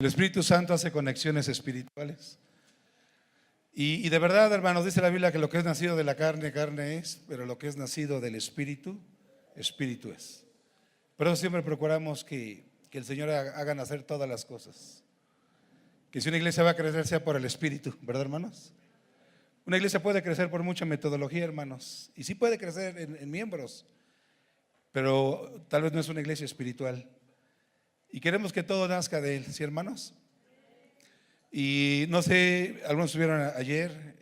El Espíritu Santo hace conexiones espirituales. Y de verdad, hermanos, dice la Biblia que lo que es nacido de la carne, carne es, pero lo que es nacido del Espíritu, Espíritu es. Por eso siempre procuramos que el Señor haga nacer todas las cosas. Que si una iglesia va a crecer sea por el Espíritu, ¿verdad, hermanos? Una iglesia puede crecer por mucha metodología, hermanos, y sí puede crecer en miembros, pero tal vez no es una iglesia espiritual. Y queremos que todo nazca de Él, ¿sí, hermanos? Y no sé, algunos estuvieron ayer,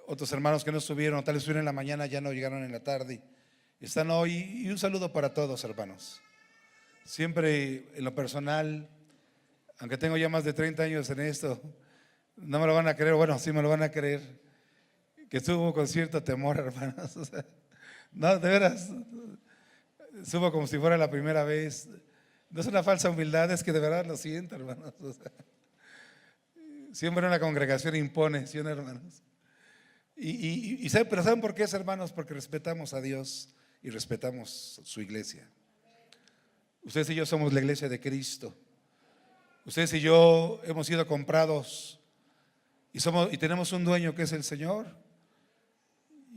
otros hermanos que no estuvieron, tal vez estuvieron en la mañana, ya no llegaron en la tarde, están hoy. Y un saludo para todos, hermanos. Siempre en lo personal, aunque tengo ya más de 30 años en esto, no me lo van a creer, bueno, sí me lo van a creer, que estuvo con cierto temor, hermanos. O sea, no, de veras, estuvo como si fuera la primera vez. No es una falsa humildad, es que de verdad lo siento, hermanos. O sea, siempre una congregación impone, ¿sí, hermanos? Pero ¿saben por qué es, hermanos? Porque respetamos a Dios y respetamos su iglesia. Ustedes y yo somos la iglesia de Cristo. Ustedes y yo hemos sido comprados y tenemos un dueño que es el Señor.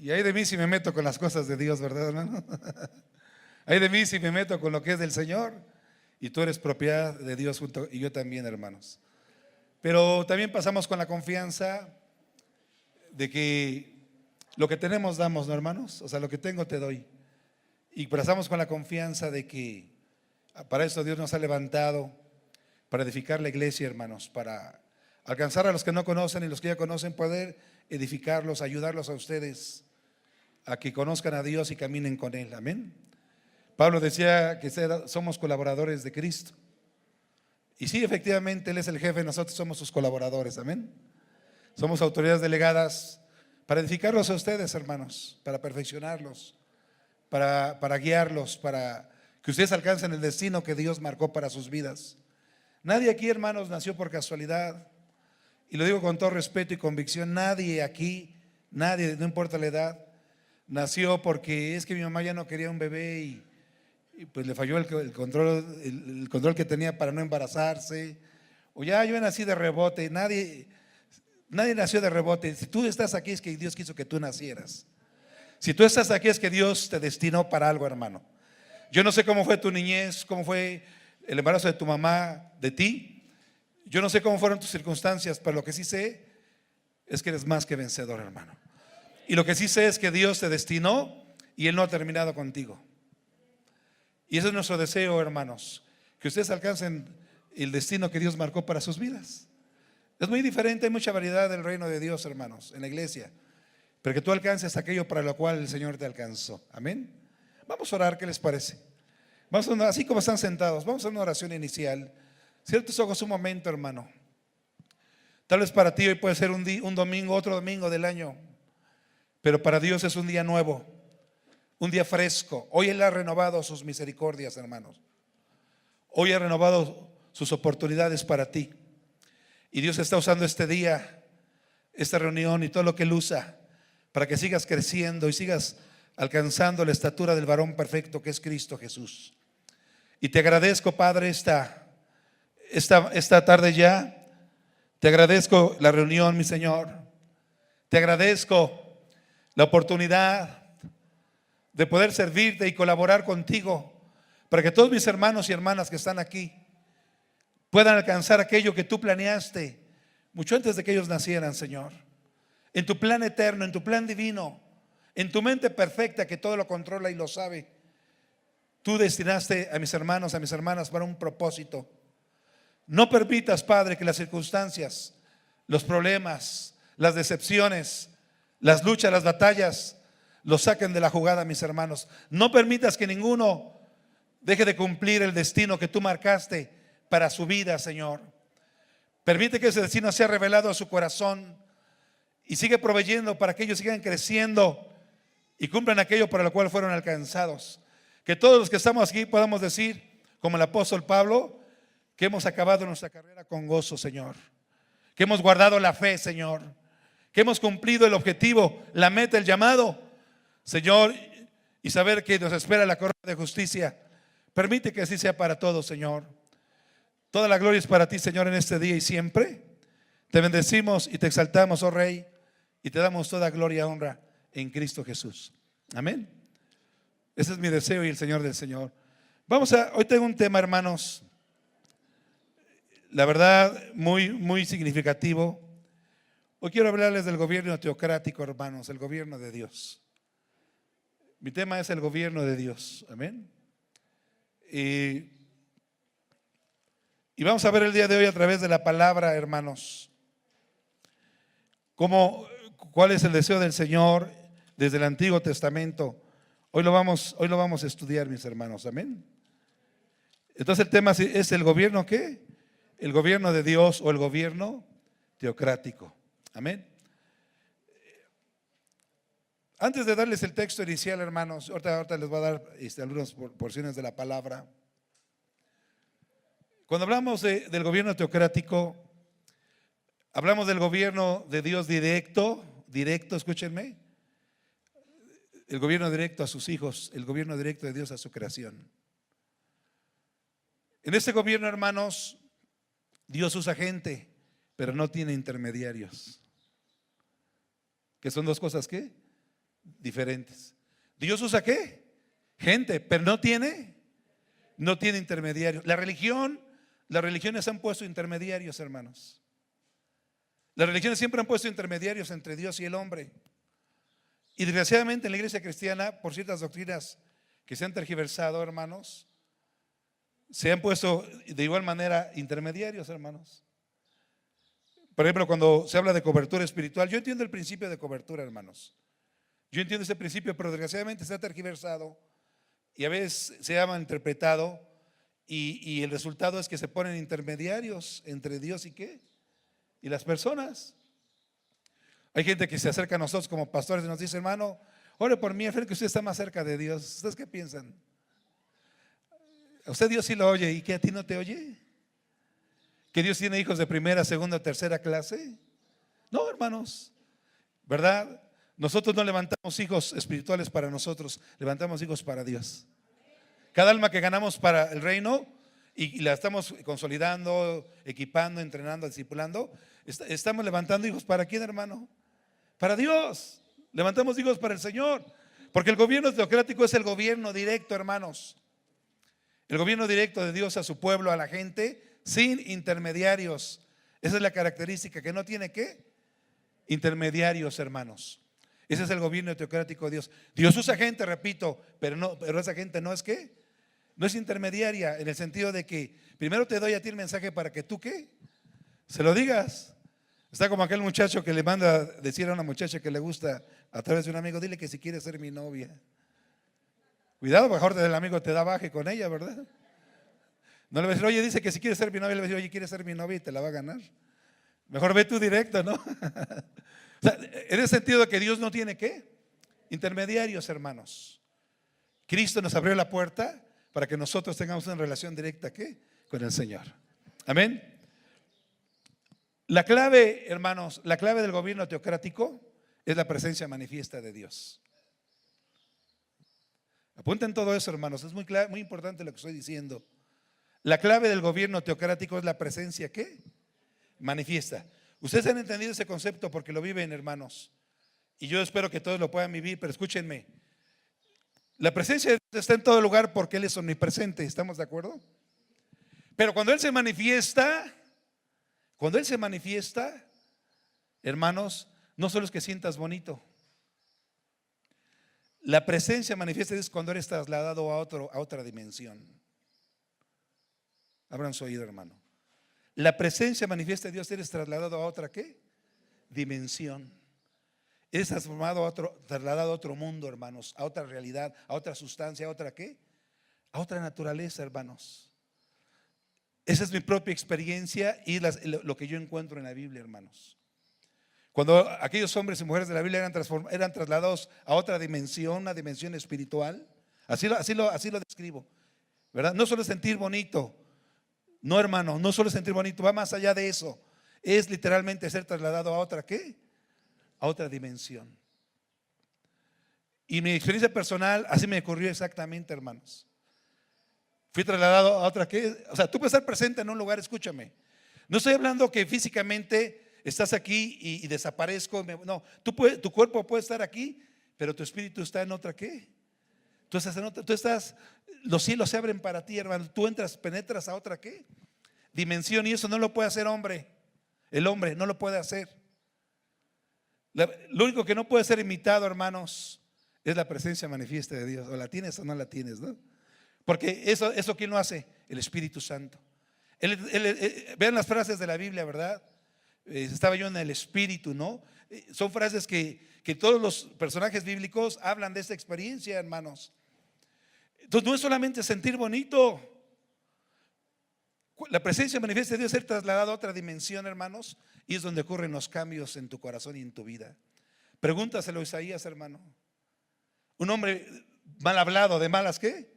Y hay de mí si me meto con las cosas de Dios, ¿verdad, hermano? Hay de mí si me meto con lo que es del Señor. Y tú eres propiedad de Dios y yo también, hermanos. Pero también pasamos con la confianza de que lo que tenemos damos, ¿no, hermanos? O sea, lo que tengo te doy. Y pasamos con la confianza de que para esto Dios nos ha levantado, para edificar la iglesia, hermanos, para alcanzar a los que no conocen y los que ya conocen, poder edificarlos, ayudarlos a ustedes a que conozcan a Dios y caminen con Él. Amén. Pablo decía que somos colaboradores de Cristo. Y sí, efectivamente, Él es el jefe, nosotros somos sus colaboradores. Amén. Somos autoridades delegadas para edificarlos a ustedes, hermanos, para perfeccionarlos, para guiarlos, para que ustedes alcancen el destino que Dios marcó para sus vidas. Nadie aquí, hermanos, nació por casualidad. Y lo digo con todo respeto y convicción, nadie aquí, nadie, no importa la edad, nació porque es que mi mamá ya no quería un bebé y pues le falló el control que tenía para no embarazarse. O ya yo nací de rebote. Nadie nació de rebote. Si tú estás aquí es que Dios quiso que tú nacieras. Si tú estás aquí es que Dios te destinó para algo, hermano. Yo no sé cómo fue tu niñez, cómo fue el embarazo de tu mamá, de ti. Yo no sé cómo fueron tus circunstancias, pero lo que sí sé es que eres más que vencedor, hermano. Y lo que sí sé es que Dios te destinó y Él no ha terminado contigo. Y ese es nuestro deseo, hermanos, que ustedes alcancen el destino que Dios marcó para sus vidas. Es muy diferente, hay mucha variedad del reino de Dios, hermanos, en la iglesia, pero que tú alcances aquello para lo cual el Señor te alcanzó. Amén. Vamos a orar, ¿qué les parece? Vamos a así como están sentados, vamos a hacer una oración inicial. Cierra tus ojos un momento, hermano. Tal vez para ti hoy puede ser un domingo, otro domingo del año, pero para Dios es un día nuevo, un día fresco. Hoy Él ha renovado sus misericordias, hermanos. Hoy ha renovado sus oportunidades para ti. Y Dios está usando este día, esta reunión y todo lo que Él usa para que sigas creciendo y sigas alcanzando la estatura del varón perfecto que es Cristo Jesús. Y te agradezco, Padre, esta tarde ya. Te agradezco la reunión, mi Señor. Te agradezco la oportunidad de poder servirte y colaborar contigo para que todos mis hermanos y hermanas que están aquí puedan alcanzar aquello que tú planeaste mucho antes de que ellos nacieran, Señor. En tu plan eterno, en tu plan divino, en tu mente perfecta que todo lo controla y lo sabe. Tú destinaste a mis hermanos, a mis hermanas para un propósito. No permitas, Padre, que las circunstancias, los problemas, las decepciones, las luchas, las batallas los saquen de la jugada, mis hermanos. No permitas que ninguno deje de cumplir el destino que tú marcaste para su vida, Señor. Permite que ese destino sea revelado a su corazón y sigue proveyendo para que ellos sigan creciendo y cumplan aquello para lo cual fueron alcanzados. Que todos los que estamos aquí podamos decir, como el apóstol Pablo, que hemos acabado nuestra carrera con gozo, Señor. Que hemos guardado la fe, Señor. Que hemos cumplido el objetivo, la meta, el llamado, Señor, y saber que nos espera la corona de justicia. Permite que así sea para todos, Señor. Toda la gloria es para ti, Señor, en este día y siempre. Te bendecimos y te exaltamos, oh Rey, y te damos toda gloria y honra en Cristo Jesús. Amén. Ese es mi deseo y el Señor del Señor. Hoy tengo un tema, hermanos, la verdad, muy significativo. Hoy quiero hablarles del gobierno teocrático, hermanos, el gobierno de Dios. Mi tema es el gobierno de Dios. Amén. Y vamos a ver el día de hoy a través de la palabra, hermanos, cuál es el deseo del Señor desde el Antiguo Testamento. Hoy lo vamos a estudiar, mis hermanos. Amén. Entonces el tema es el gobierno, ¿qué? El gobierno de Dios o el gobierno teocrático. Amén. Antes de darles el texto inicial, hermanos, ahorita les voy a dar algunas porciones de la palabra. Cuando hablamos del gobierno teocrático, hablamos del gobierno de Dios directo, escúchenme, el gobierno directo a sus hijos, el gobierno directo de Dios a su creación. En este gobierno, hermanos, Dios usa gente, pero no tiene intermediarios. Que son dos cosas, ¿qué? Diferentes. Dios usa ¿qué? Gente, pero no tiene intermediarios. Las religiones han puesto intermediarios, hermanos. Las religiones siempre han puesto intermediarios entre Dios y el hombre. Y desgraciadamente en la iglesia cristiana, por ciertas doctrinas que se han tergiversado, hermanos, se han puesto de igual manera intermediarios, hermanos. Por ejemplo, cuando se habla de cobertura espiritual, yo entiendo el principio de cobertura, hermanos. Yo entiendo ese principio, pero desgraciadamente se ha tergiversado y a veces se ha malinterpretado y el resultado es que se ponen intermediarios entre Dios y ¿qué? Y las personas. Hay gente que se acerca a nosotros como pastores y nos dice: hermano, ore por mí, creo que usted está más cerca de Dios. ¿Ustedes qué piensan? A usted Dios sí lo oye, ¿y que a ti no te oye? ¿Que Dios tiene hijos de primera, segunda, tercera clase? No, hermanos, ¿verdad? Nosotros no levantamos hijos espirituales para nosotros, levantamos hijos para Dios. Cada alma que ganamos para el reino y la estamos consolidando, equipando, entrenando, discipulando, estamos levantando hijos ¿para quién, hermano? Para Dios. Levantamos hijos para el Señor, porque el gobierno teocrático es el gobierno directo, hermanos. El gobierno directo de Dios a su pueblo, a la gente, sin intermediarios. Esa es la característica, que no tiene ¿qué? Intermediarios, hermanos. Ese es el gobierno teocrático de Dios. Dios usa gente, repito, pero esa gente no es ¿qué? No es intermediaria, en el sentido de que primero te doy a ti el mensaje para que tú ¿qué? Se lo digas. Está como aquel muchacho que le manda decir a una muchacha que le gusta a través de un amigo: dile que si quiere ser mi novia. Cuidado, mejor el amigo te da baje con ella, ¿verdad? No le vas a decir: oye, dice que si quiere ser mi novia. Le vas a decir: oye, quiere ser mi novia y te la va a ganar. Mejor ve tú directo, ¿no? O sea, en el sentido de que Dios no tiene ¿qué? Intermediarios, hermanos. Cristo nos abrió la puerta para que nosotros tengamos una relación directa ¿qué? Con el Señor. Amén. La clave, hermanos, la clave del gobierno teocrático es la presencia manifiesta de Dios. Apunten todo eso, hermanos, es muy importante lo que estoy diciendo. La clave del gobierno teocrático es la presencia ¿qué? Manifiesta. Ustedes han entendido ese concepto porque lo viven, hermanos, y yo espero que todos lo puedan vivir, pero escúchenme. La presencia de Dios está en todo lugar porque Él es omnipresente, ¿estamos de acuerdo? Pero cuando Él se manifiesta, hermanos, no solo es que sientas bonito. La presencia manifiesta es cuando eres trasladado a otra dimensión. Abran su oído, hermano. La presencia manifiesta de Dios, eres trasladado a otra ¿qué? Dimensión. Eres trasladado a otro mundo, hermanos, a otra realidad, a otra sustancia, a otra ¿qué? A otra naturaleza, hermanos. Esa es mi propia experiencia y lo que yo encuentro en la Biblia, hermanos. Cuando aquellos hombres y mujeres de la Biblia eran trasladados a otra dimensión, una dimensión espiritual, así lo describo, ¿verdad? No solo sentir bonito, no, hermano, no solo sentir bonito, va más allá de eso. Es literalmente ser trasladado a otra ¿qué? A otra dimensión. Y mi experiencia personal así me ocurrió exactamente, hermanos. Fui trasladado a otra que, o sea, tú puedes estar presente en un lugar, escúchame. No estoy hablando que físicamente estás aquí y desaparezco. No, tu cuerpo puede estar aquí, pero tu espíritu está en otra qué. Los cielos se abren para ti, hermano. Tú entras, penetras a otra qué dimensión, y eso no lo puede hacer hombre. El hombre no lo puede hacer. Lo único que no puede ser imitado, hermanos, es la presencia manifiesta de Dios. O la tienes o no la tienes, ¿no? Porque eso ¿quién lo hace? El Espíritu Santo. Vean las frases de la Biblia, ¿verdad? Estaba yo en el Espíritu, ¿no? Son frases que todos los personajes bíblicos hablan de esta experiencia, hermanos. Entonces no es solamente sentir bonito. La presencia manifiesta de Dios es ser trasladado a otra dimensión, hermanos, y es donde ocurren los cambios en tu corazón y en tu vida. Pregúntaselo a Isaías, hermano. Un hombre mal hablado, de malas ¿qué?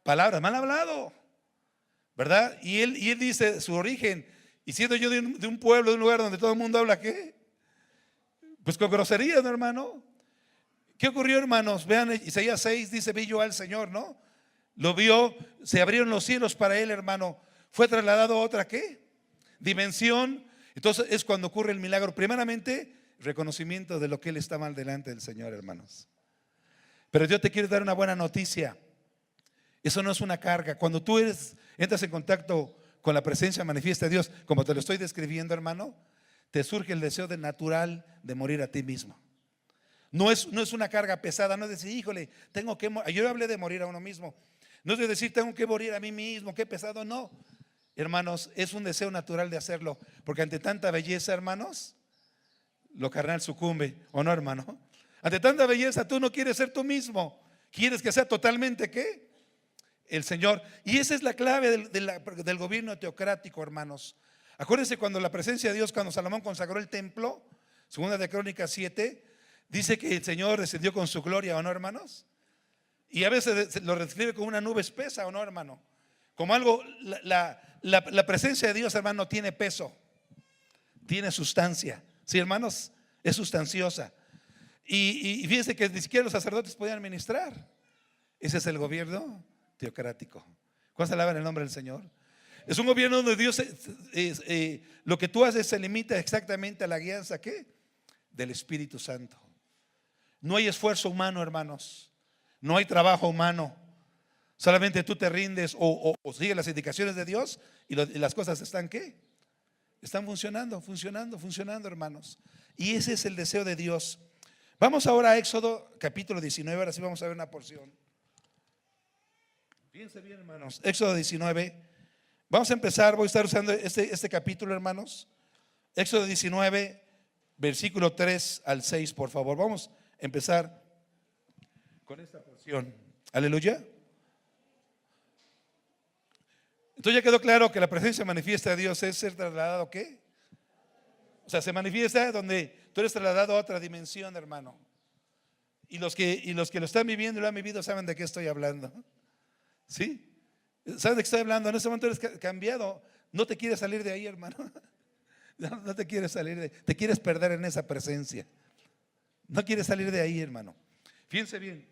Palabras, mal hablado, ¿verdad? Y él dice su origen, y siendo yo de un pueblo, de un lugar donde todo el mundo habla ¿qué? Pues con groserías, ¿no, hermano? ¿Qué ocurrió, hermanos? Vean Isaías 6, dice: vi yo al Señor, ¿no? Lo vio, se abrieron los cielos para él, hermano. Fue trasladado a otra ¿qué? Dimensión. Entonces es cuando ocurre el milagro. Primeramente, reconocimiento de lo que él está mal delante del Señor, hermanos. Pero yo te quiero dar una buena noticia. Eso no es una carga. Cuando tú entras en contacto con la presencia manifiesta de Dios, como te lo estoy describiendo, hermano, te surge el deseo natural de morir a ti mismo. No es una carga pesada. No es decir, híjole, tengo que morir. Yo hablé de morir a uno mismo. No es de decir, tengo que morir a mí mismo, qué pesado. No, hermanos, es un deseo natural de hacerlo. Porque ante tanta belleza, hermanos, lo carnal sucumbe. ¿O no, hermano? Ante tanta belleza, tú no quieres ser tú mismo. Quieres que sea totalmente ¿qué? El Señor. Y esa es la clave del gobierno teocrático, hermanos. Acuérdense cuando la presencia de Dios, cuando Salomón consagró el templo, segunda de Crónicas 7, dice que el Señor descendió con su gloria, ¿o no, hermanos? Y a veces lo describe como una nube espesa, ¿o no, hermano? Como algo, la presencia de Dios, hermano, tiene peso, tiene sustancia. ¿Sí, hermanos? Es sustanciosa. Y fíjense que ni siquiera los sacerdotes podían ministrar. Ese es el gobierno teocrático. ¿Cuántos alaban el nombre del Señor? Es un gobierno donde Dios lo que tú haces se limita exactamente a la guianza ¿qué? Del Espíritu Santo. No hay esfuerzo humano, hermanos. No hay trabajo humano. Solamente tú te rindes o sigues las indicaciones de Dios y las cosas están ¿qué? Están funcionando, hermanos. Y ese es el deseo de Dios. Vamos ahora a Éxodo capítulo 19. Ahora sí vamos a ver una porción. Fíjense bien, hermanos. Éxodo 19. Vamos a empezar, voy a estar usando este capítulo, hermanos. Éxodo 19, versículo 3 al 6, por favor. Vamos a empezar con esta porción. Aleluya. Entonces ya quedó claro que la presencia manifiesta de Dios es ser trasladado ¿qué? O sea, se manifiesta donde tú eres trasladado a otra dimensión, hermano. Y los que lo están viviendo y lo han vivido saben de qué estoy hablando. ¿Sí? ¿Saben de qué estoy hablando? En ese momento eres cambiado. No te quieres salir de ahí, hermano. No te quieres salir de ahí. Te quieres perder en esa presencia. No quieres salir de ahí, hermano. Fíjense bien.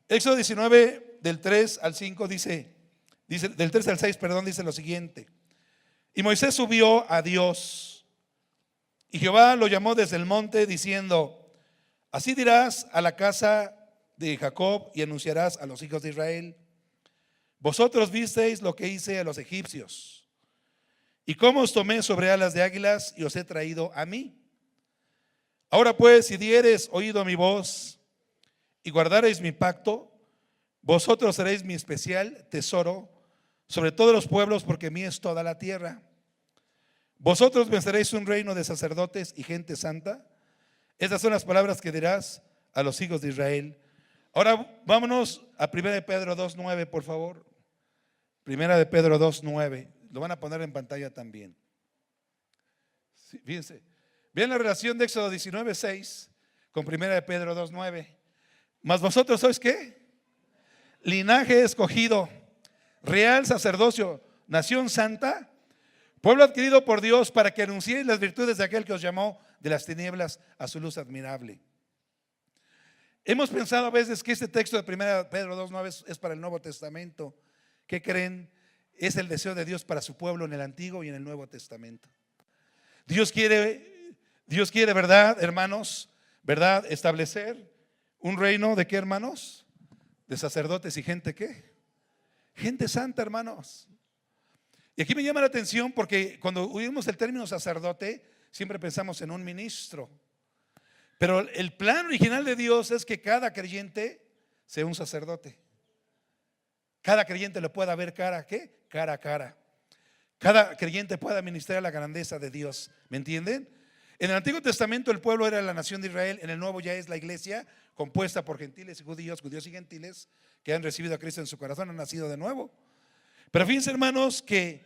Éxodo 19, del 3 al 5 dice, del 3 al 6, perdón, dice lo siguiente. Y Moisés subió a Dios, y Jehová lo llamó desde el monte diciendo: así dirás a la casa de Jacob y anunciarás a los hijos de Israel: vosotros visteis lo que hice a los egipcios, y cómo os tomé sobre alas de águilas y os he traído a mí. Ahora pues, si diereis oído a mi voz y guardareis mi pacto, vosotros seréis mi especial tesoro sobre todos los pueblos, porque mía es toda la tierra. Vosotros me seréis un reino de sacerdotes y gente santa. Estas son las palabras que dirás a los hijos de Israel. Ahora vámonos a 1 de Pedro 2:9, por favor. 1 de Pedro 2:9. Lo van a poner en pantalla también. Sí, fíjense. Vean la relación de Éxodo 19:6 con 1 de Pedro 2:9. Mas vosotros sois ¿qué? Linaje escogido, real sacerdocio, nación santa, pueblo adquirido por Dios, para que anunciéis las virtudes de aquel que os llamó de las tinieblas a su luz admirable. Hemos pensado a veces que este texto de 1 Pedro 2:9 es para el Nuevo Testamento, ¿Qué creen? Es el deseo de Dios para su pueblo en el Antiguo y en el Nuevo Testamento. Dios quiere, ¿verdad, hermanos? ¿Verdad? Establecer un reino de ¿qué, hermanos? De sacerdotes y gente ¿qué? Gente santa, hermanos. Y aquí me llama la atención porque cuando oímos el término sacerdote, siempre pensamos en un ministro. Pero el plan original de Dios es que cada creyente sea un sacerdote. Cada creyente lo pueda ver cara, ¿qué? Cara a cara. Cada creyente pueda ministrar la grandeza de Dios. ¿Me entienden? En el Antiguo Testamento el pueblo era la nación de Israel. En el Nuevo ya es la iglesia compuesta por gentiles y judíos, judíos y gentiles que han recibido a Cristo en su corazón, han nacido de nuevo. Pero fíjense, hermanos, que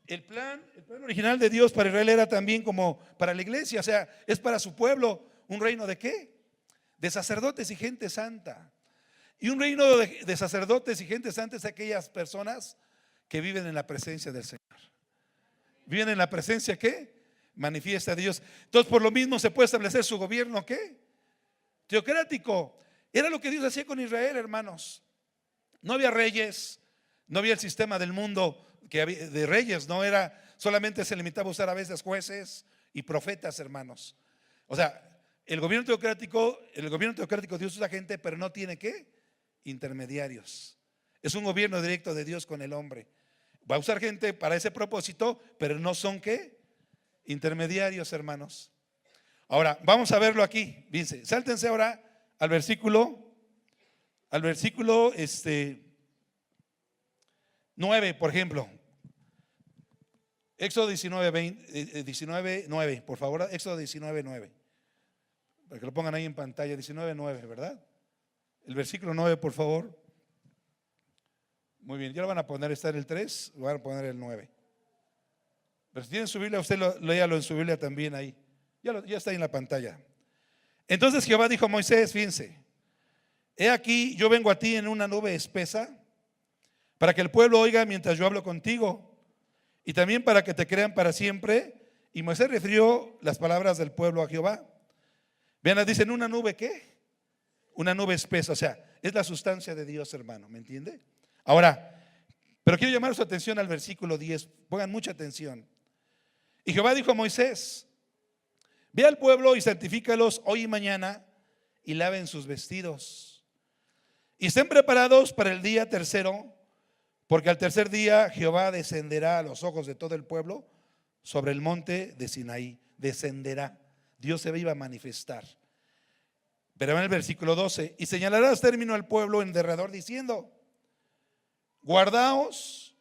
el plan original de Dios para Israel era también como para la iglesia. O sea, es para su pueblo un reino de ¿qué? De sacerdotes y gente santa. Y un reino de sacerdotes y gente santa es aquellas personas que viven en la presencia del Señor. Viven en la presencia ¿qué? Manifiesta a Dios. Entonces por lo mismo se puede establecer su gobierno ¿qué? Teocrático. Era lo que Dios hacía con Israel, hermanos. No había reyes, no había el sistema del mundo que había de reyes, no era, solamente se limitaba a usar a veces jueces y profetas, hermanos. O sea, el gobierno teocrático Dios usa gente, pero no tiene ¿qué? Intermediarios. Es un gobierno directo de Dios con el hombre. Va a usar gente para ese propósito, pero no son ¿qué? Intermediarios, hermanos. Ahora, vamos a verlo aquí. Dice, sáltense ahora al versículo 9, por ejemplo. Éxodo 19:9, por favor, Éxodo 19:9. Para que lo pongan ahí en pantalla, 19:9, ¿verdad? El versículo 9, por favor. Muy bien, ya lo van a poner, está en el 3, lo van a poner el 9. Pero si tienen su Biblia, usted léalo en su Biblia también ahí. Ya está ahí en la pantalla. Entonces Jehová dijo a Moisés, fíjense, he aquí yo vengo a ti en una nube espesa, para que el pueblo oiga mientras yo hablo contigo, y también para que te crean para siempre. Y Moisés refirió las palabras del pueblo a Jehová. Vean, dicen una nube ¿qué? Una nube espesa, o sea, es la sustancia de Dios, hermano, ¿me entiende? Ahora, pero quiero llamar su atención al versículo 10, pongan mucha atención. Y Jehová dijo a Moisés, ve al pueblo y santifícalos hoy y mañana, y laven sus vestidos, y estén preparados para el día tercero, porque al tercer día Jehová descenderá a los ojos de todo el pueblo sobre el monte de Sinaí. Descenderá, Dios se iba a manifestar. Pero en el versículo 12, y señalarás término al pueblo en derredor diciendo, guardaos,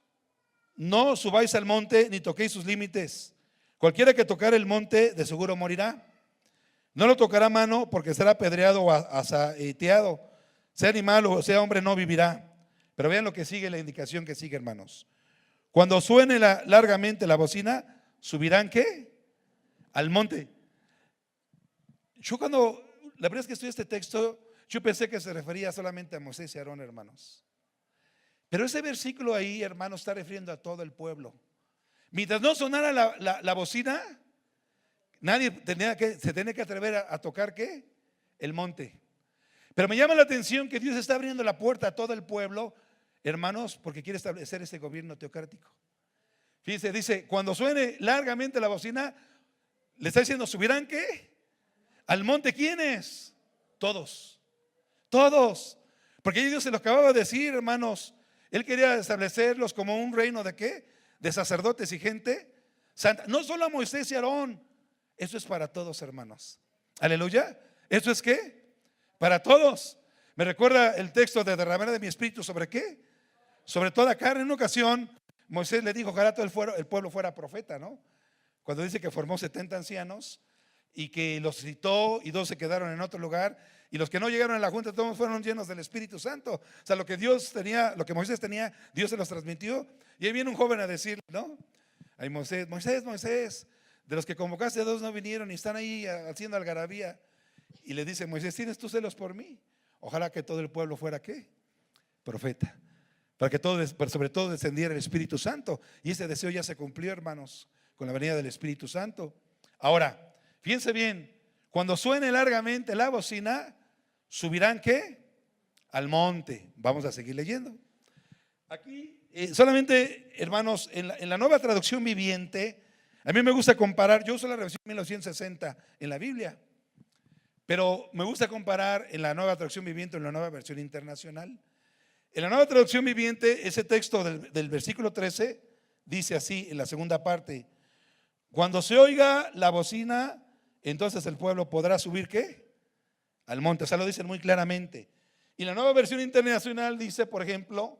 no subáis al monte ni toquéis sus límites. Cualquiera que tocar el monte de seguro morirá. No lo tocará mano, porque será apedreado o asaeteado. Sea animal o sea hombre, no vivirá. Pero vean lo que sigue, la indicación que sigue, hermanos. Cuando suene largamente la bocina, ¿subirán qué? Al monte. Yo la verdad es que estudié este texto, yo pensé que se refería solamente a Moisés y Aarón, hermanos. Pero ese versículo ahí, hermanos, está refiriendo a todo el pueblo. Mientras no sonara la bocina, nadie se tenía que atrever a tocar ¿qué? El monte. Pero me llama la atención que Dios está abriendo la puerta a todo el pueblo, hermanos, porque quiere establecer este gobierno teocrático. Fíjense, dice, cuando suene largamente la bocina, le está diciendo, ¿subirán qué? Al monte, ¿quiénes? Todos. Todos. Porque Dios se lo acababa de decir, hermanos. Él quería establecerlos como un reino de ¿qué? De sacerdotes y gente santa. No solo a Moisés y Aarón. Eso es para todos, hermanos. Aleluya. ¿Eso es qué? Para todos. Me recuerda el texto de derramar de mi espíritu sobre ¿qué? Sobre toda carne. En una ocasión Moisés le dijo, ojalá todo el pueblo fuera profeta, ¿no? Cuando dice que formó 70 ancianos y que los citó y 2 se quedaron en otro lugar, y los que no llegaron a la junta todos fueron llenos del Espíritu Santo. O sea, lo que Dios tenía, lo que Moisés tenía, Dios se los transmitió. Y ahí viene un joven a decir, ¿no? Ahí Moisés, de los que convocaste 2 no vinieron y están ahí haciendo algarabía. Y le dice Moisés, ¿tienes tú celos por mí? Ojalá que todo el pueblo fuera ¿qué? Profeta. Para que sobre todo descendiera el Espíritu Santo. Y ese deseo ya se cumplió, hermanos, con la venida del Espíritu Santo. Ahora, fíjense bien, cuando suene largamente la bocina, ¿subirán qué? Al monte. Vamos a seguir leyendo. Aquí Solamente, hermanos, en la nueva traducción viviente, a mí me gusta comparar, yo uso la versión 1960 en la Biblia, pero me gusta comparar en la nueva traducción viviente, en la nueva versión internacional. En la nueva traducción viviente, ese texto del versículo 13 dice así en la segunda parte: cuando se oiga la bocina, entonces el pueblo podrá subir ¿qué? Al monte. O sea, lo dicen muy claramente. Y la nueva versión internacional dice, por ejemplo,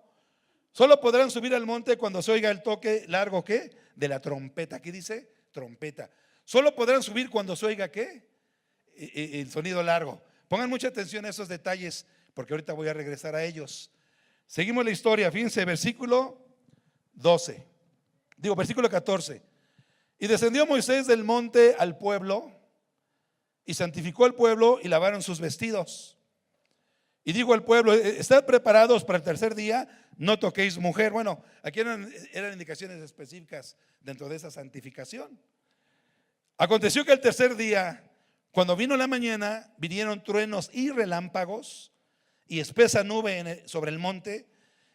solo podrán subir al monte cuando se oiga el toque largo ¿qué? De la trompeta. Aquí dice trompeta. Solo podrán subir cuando se oiga ¿qué? El sonido largo. Pongan mucha atención a esos detalles, porque ahorita voy a regresar a ellos. Seguimos la historia, fíjense, versículo 14. Y descendió Moisés del monte al pueblo y santificó al pueblo y lavaron sus vestidos. Y dijo al pueblo: estad preparados para el tercer día, no toquéis mujer. Bueno, aquí eran indicaciones específicas dentro de esa santificación. Aconteció que el tercer día, cuando vino la mañana, vinieron truenos y relámpagos y espesa nube sobre el monte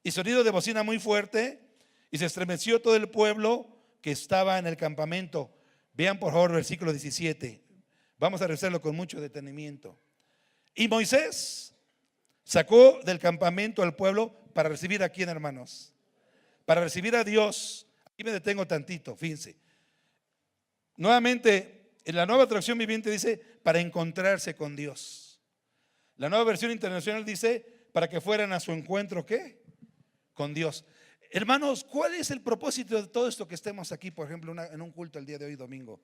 y sonido de bocina muy fuerte, y se estremeció todo el pueblo que estaba en el campamento. Vean por favor versículo 17. Vamos a rezarlo con mucho detenimiento. Y Moisés sacó del campamento al pueblo para recibir a quién, hermanos, para recibir a Dios. Aquí me detengo tantito, fíjense. Nuevamente, en la nueva traducción viviente dice para encontrarse con Dios. La nueva versión internacional dice para que fueran a su encuentro ¿qué? Con Dios. Hermanos, ¿cuál es el propósito de todo esto que estemos aquí, por ejemplo, en un culto el día de hoy domingo?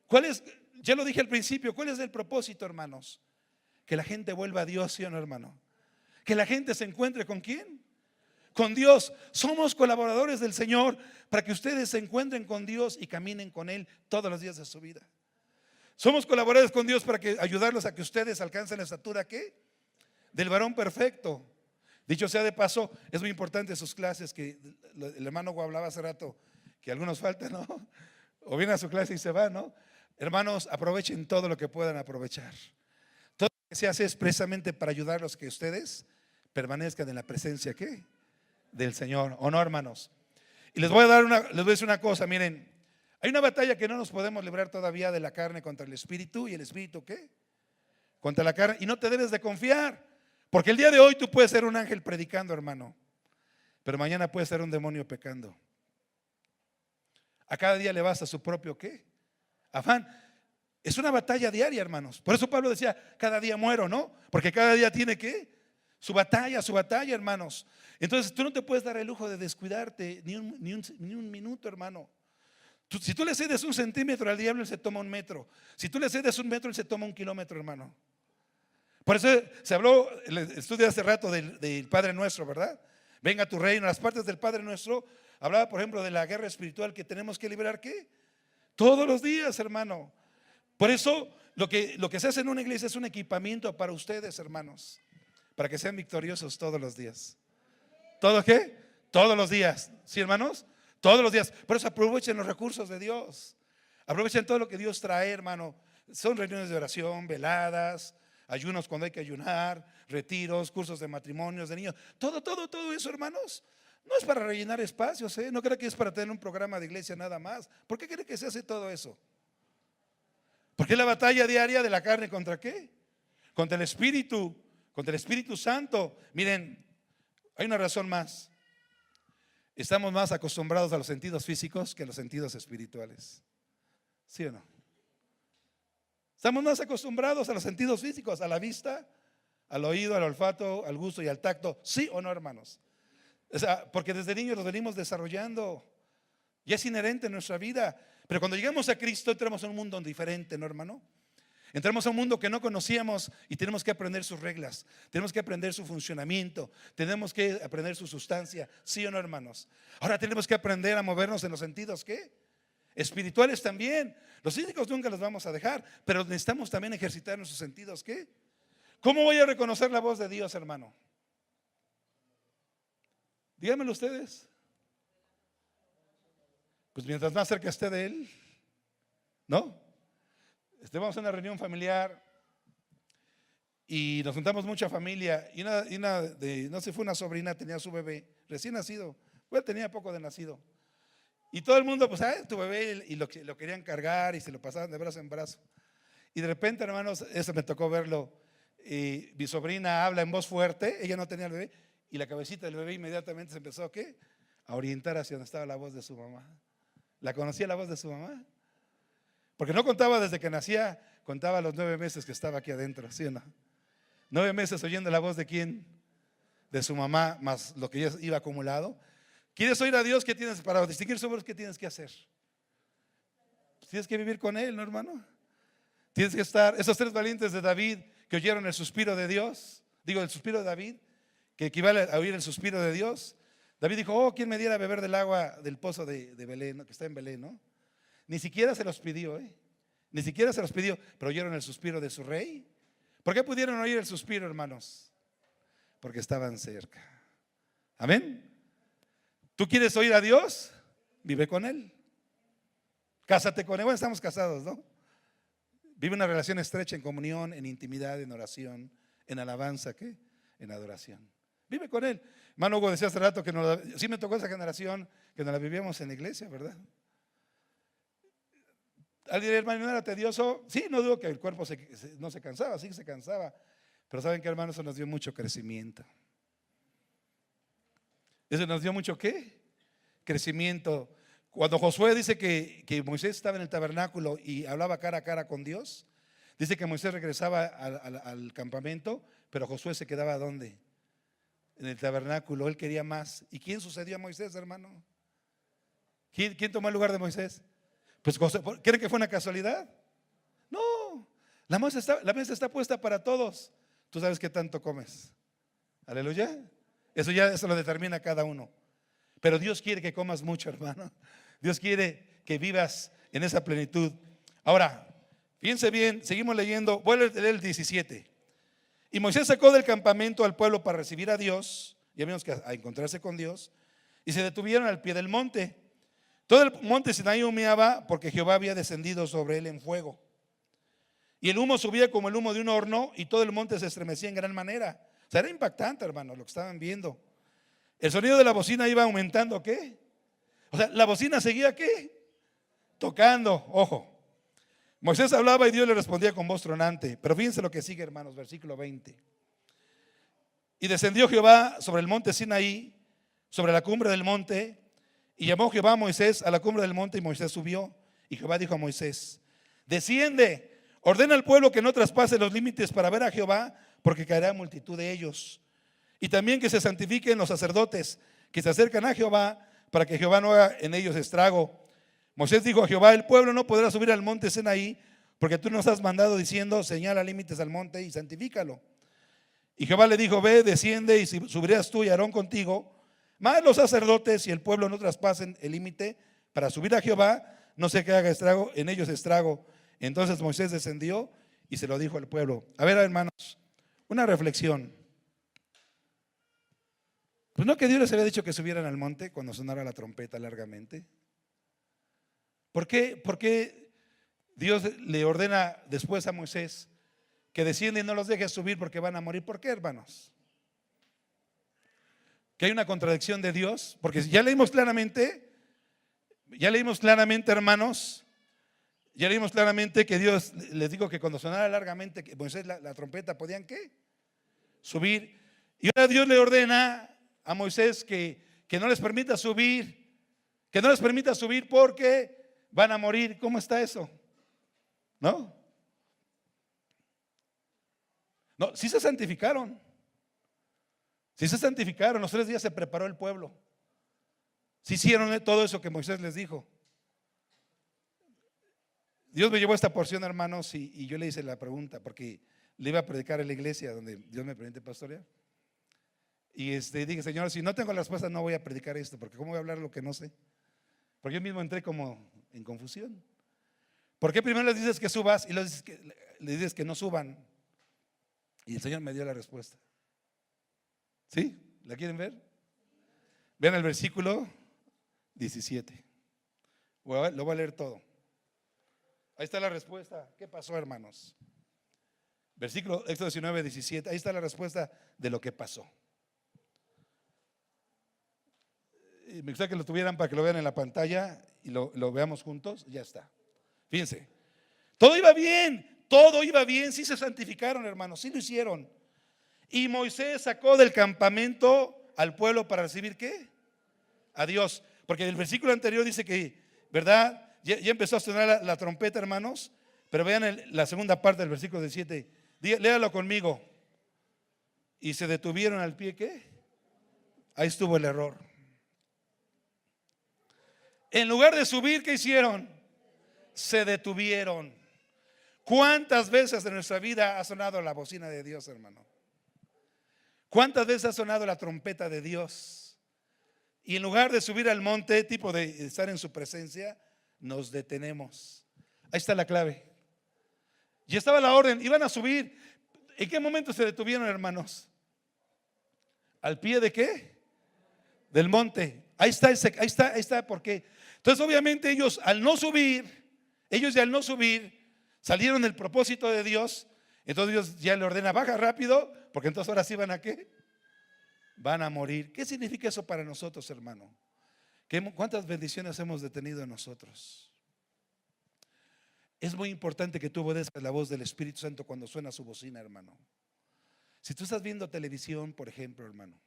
¿Cuál es? Ya lo dije al principio, ¿cuál es el propósito, hermanos? Que la gente vuelva a Dios, ¿sí o no, hermano? Que la gente se encuentre ¿con quién? Con Dios. Somos colaboradores del Señor para que ustedes se encuentren con Dios y caminen con Él todos los días de su vida. Somos colaboradores con Dios para ayudarlos a que ustedes alcancen la estatura ¿qué? Del varón perfecto. Dicho sea de paso, es muy importante sus clases, que el hermano Hugo hablaba hace rato, que algunos faltan, ¿no? O vienen a su clase y se van, ¿no? Hermanos, aprovechen todo lo que puedan aprovechar. Todo lo que se hace es precisamente para ayudarlos que ustedes permanezcan en la presencia ¿qué? Del Señor, ¿o no, hermanos? Y les voy a decir una cosa, miren, hay una batalla que no nos podemos librar todavía de la carne contra el espíritu, y el espíritu ¿qué? Contra la carne, y no te debes de confiar. Porque el día de hoy tú puedes ser un ángel predicando, hermano, pero mañana puedes ser un demonio pecando. A cada día le basta su propio ¿qué? Afán. Es una batalla diaria, hermanos. Por eso Pablo decía, cada día muero, ¿no? Porque cada día tiene ¿qué? Su batalla, hermanos. Entonces tú no te puedes dar el lujo de descuidarte ni un minuto, hermano. Si tú le cedes 1 centímetro al diablo, él se toma 1 metro. Si tú le cedes 1 metro, él se toma 1 kilómetro, hermano. Por eso se habló, el estudio hace rato del Padre Nuestro, ¿verdad? Venga a tu reino. Las partes del Padre Nuestro hablaba, por ejemplo, de la guerra espiritual que tenemos que librar ¿qué? Todos los días, hermano. Por eso lo que se hace en una iglesia es un equipamiento para ustedes, hermanos, para que sean victoriosos todos los días. ¿Todo qué? Todos los días. ¿Sí, hermanos? Todos los días. Por eso aprovechen los recursos de Dios. Aprovechen todo lo que Dios trae, hermano. Son reuniones de oración, veladas, ayunos cuando hay que ayunar, retiros, cursos de matrimonios, de niños. Todo eso, hermanos, no es para rellenar espacios, ¿eh? No creo que es para tener un programa de iglesia nada más. ¿Por qué cree que se hace todo eso? Porque es la batalla diaria de la carne ¿contra qué? Contra el Espíritu Santo. Miren, hay una razón más. Estamos más acostumbrados a los sentidos físicos que a los sentidos espirituales. ¿Sí o no? Estamos más acostumbrados a los sentidos físicos, a la vista, al oído, al olfato, al gusto y al tacto. ¿Sí o no, hermanos? O sea, porque desde niños los venimos desarrollando. Ya es inherente en nuestra vida. Pero cuando llegamos a Cristo entramos a un mundo diferente, ¿no, hermano? Entramos a un mundo que no conocíamos y tenemos que aprender sus reglas. Tenemos que aprender su funcionamiento. Tenemos que aprender su sustancia. ¿Sí o no, hermanos? Ahora tenemos que aprender a movernos en los sentidos ¿qué? Espirituales también. Los físicos nunca los vamos a dejar, pero necesitamos también ejercitar nuestros sentidos ¿qué? ¿Cómo voy a reconocer la voz de Dios, hermano? Díganmelo ustedes. Pues mientras más cerca esté de Él, ¿no? Vamos a una reunión familiar y nos juntamos mucha familia y no sé, fue una sobrina, tenía su bebé, recién nacido. Pues tenía poco de nacido. Y todo el mundo, pues, tu bebé, y lo querían cargar y se lo pasaban de brazo en brazo. Y de repente, hermanos, eso me tocó verlo. Mi sobrina habla en voz fuerte, ella no tenía el bebé, y la cabecita del bebé inmediatamente se empezó a orientar hacia donde estaba la voz de su mamá. ¿La conocía la voz de su mamá? Porque no contaba desde que nacía, contaba los 9 meses que estaba aquí adentro, ¿sí o no? 9 meses oyendo la voz de quién, de su mamá, más lo que ya iba acumulado. ¿Quieres oír a Dios? ¿Qué tienes para distinguir su voz? ¿Qué tienes que hacer? Pues tienes que vivir con Él, ¿no, hermano? Tienes que estar, esos 3 valientes de David que oyeron el suspiro de Dios, digo, el suspiro de David, que equivale a oír el suspiro de Dios. David dijo, oh, ¿quién me diera a beber del agua del pozo de Belén, ¿no? Que está en Belén, ¿no? Ni siquiera se los pidió, ni siquiera se los pidió, pero oyeron el suspiro de su rey. ¿Por qué pudieron oír el suspiro, hermanos? Porque estaban cerca. Amén. ¿Tú quieres oír a Dios? Vive con Él. Cásate con Él. Bueno, estamos casados, ¿no? Vive una relación estrecha en comunión, en intimidad, en oración, en alabanza, ¿qué? En adoración. Vive con Él. Hermano Hugo decía hace rato que sí me tocó esa generación que nos la vivíamos en la iglesia, ¿verdad? Alguien dirá, hermano, ¿no era tedioso? Sí, no digo que el cuerpo no se cansaba, sí que se cansaba. Pero ¿saben qué, hermano? Eso nos dio mucho crecimiento. Eso nos dio mucho ¿qué? Crecimiento. Cuando Josué dice que Moisés estaba en el tabernáculo y hablaba cara a cara con Dios, dice que Moisés regresaba al campamento, pero Josué se quedaba ¿dónde? En el tabernáculo. Él quería más. ¿Y quién sucedió a Moisés, hermano? ¿Quién tomó el lugar de Moisés? Pues José. ¿Creen que fue una casualidad? No. La mesa está puesta para todos. Tú sabes qué tanto comes. Aleluya. Eso lo determina cada uno. Pero Dios quiere que comas mucho, hermano. Dios quiere que vivas en esa plenitud. Ahora, fíjense bien, seguimos leyendo. Voy a leer el 17. Y Moisés sacó del campamento al pueblo para recibir a Dios, ya vimos que a encontrarse con Dios, y se detuvieron al pie del monte. Todo el monte Sinaí humeaba porque Jehová había descendido sobre él en fuego. Y el humo subía como el humo de un horno, y todo el monte se estremecía en gran manera. O sea, era impactante, hermano, lo que estaban viendo. El sonido de la bocina iba aumentando, ¿qué? O sea, la bocina seguía, ¿qué? Tocando, ojo. Moisés hablaba y Dios le respondía con voz tronante. Pero fíjense lo que sigue, hermanos, versículo 20. Y descendió Jehová sobre el monte Sinaí, sobre la cumbre del monte, y llamó Jehová a Moisés a la cumbre del monte, y Moisés subió. Y Jehová dijo a Moisés, desciende, ordena al pueblo que no traspase los límites para ver a Jehová, porque caerá multitud de ellos. Y también que se santifiquen los sacerdotes que se acercan a Jehová, para que Jehová no haga en ellos estrago. Moisés dijo a Jehová, el pueblo no podrá subir al monte Sinaí, porque tú nos has mandado diciendo, señala límites al monte y santifícalo. Y Jehová le dijo, ve, desciende y subirás tú y Aarón contigo, mas los sacerdotes y el pueblo no traspasen el límite para subir a Jehová, no sé que haga estrago, en ellos estrago. Entonces Moisés descendió y se lo dijo al pueblo. A ver, hermanos, una reflexión. Pues no que Dios les había dicho que subieran al monte cuando sonara la trompeta largamente. ¿Por qué Dios le ordena después a Moisés que descienda y no los deje subir porque van a morir? ¿Por qué, hermanos? Que hay una contradicción de Dios, porque ya leímos claramente, hermanos, ya leímos claramente que Dios les dijo que cuando sonara largamente que Moisés la trompeta podían ¿qué? Subir. Y ahora Dios le ordena a Moisés que no les permita subir, porque van a morir. ¿Cómo está eso? ¿No? No, sí se santificaron. Los 3 días se preparó el pueblo. Sí hicieron todo eso que Moisés les dijo. Dios me llevó esta porción, hermanos, y yo le hice la pregunta, porque le iba a predicar en la iglesia donde Dios me permite pastorear. Y dije, Señor, si no tengo la respuesta no voy a predicar esto, porque ¿cómo voy a hablar lo que no sé? Porque yo mismo entré como en confusión. ¿Por qué primero les dices que subas y les dices que no suban? Y el Señor me dio la respuesta. ¿Sí? ¿La quieren ver? Vean el versículo 17. Lo voy a leer todo. Ahí está la respuesta. ¿Qué pasó, hermanos? Versículo Éxodo 19, 17. Ahí está la respuesta de lo que pasó. Me gustaría que lo tuvieran para que lo vean en la pantalla y lo veamos juntos. Ya está. Fíjense. Todo iba bien, sí se santificaron, hermanos, sí lo hicieron. Y Moisés sacó del campamento al pueblo para recibir ¿qué? A Dios. Porque el versículo anterior dice que, ¿verdad? Ya empezó a sonar la trompeta, hermanos. Pero vean la segunda parte del versículo 17. Léalo conmigo. Y se detuvieron al pie, ¿qué? Ahí estuvo el error. En lugar de subir, ¿qué hicieron? Se detuvieron. ¿Cuántas veces en nuestra vida ha sonado la bocina de Dios, hermano? ¿Cuántas veces ha sonado la trompeta de Dios? Y en lugar de subir al monte, tipo de estar en su presencia, nos detenemos. Ahí está la clave. Ya estaba la orden, iban a subir. ¿En qué momento se detuvieron, hermanos? ¿Al pie de qué? Del monte. Ahí está, ¿por qué? Entonces, obviamente, ellos ya al no subir, salieron del propósito de Dios. Entonces Dios ya le ordena, baja rápido, porque entonces ahora sí van a ¿qué? Van a morir. ¿Qué significa eso para nosotros, hermano? ¿Cuántas bendiciones hemos detenido en nosotros? Es muy importante que tú obedezcas la voz del Espíritu Santo cuando suena su bocina, hermano. Si tú estás viendo televisión, por ejemplo, hermano,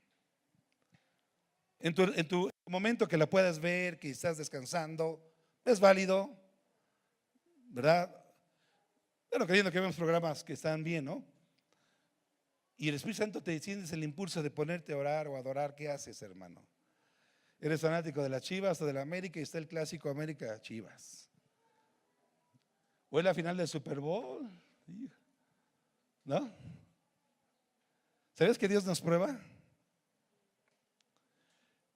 en tu momento que la puedas ver, que estás descansando, es válido, ¿verdad? Bueno, creyendo que vemos programas que están bien, ¿no? Y el Espíritu Santo te sientes el impulso de ponerte a orar o adorar. ¿Qué haces, hermano? Eres fanático de las Chivas o de la América y está el clásico América Chivas. O es la final del Super Bowl, ¿no? ¿Sabes que Dios nos prueba?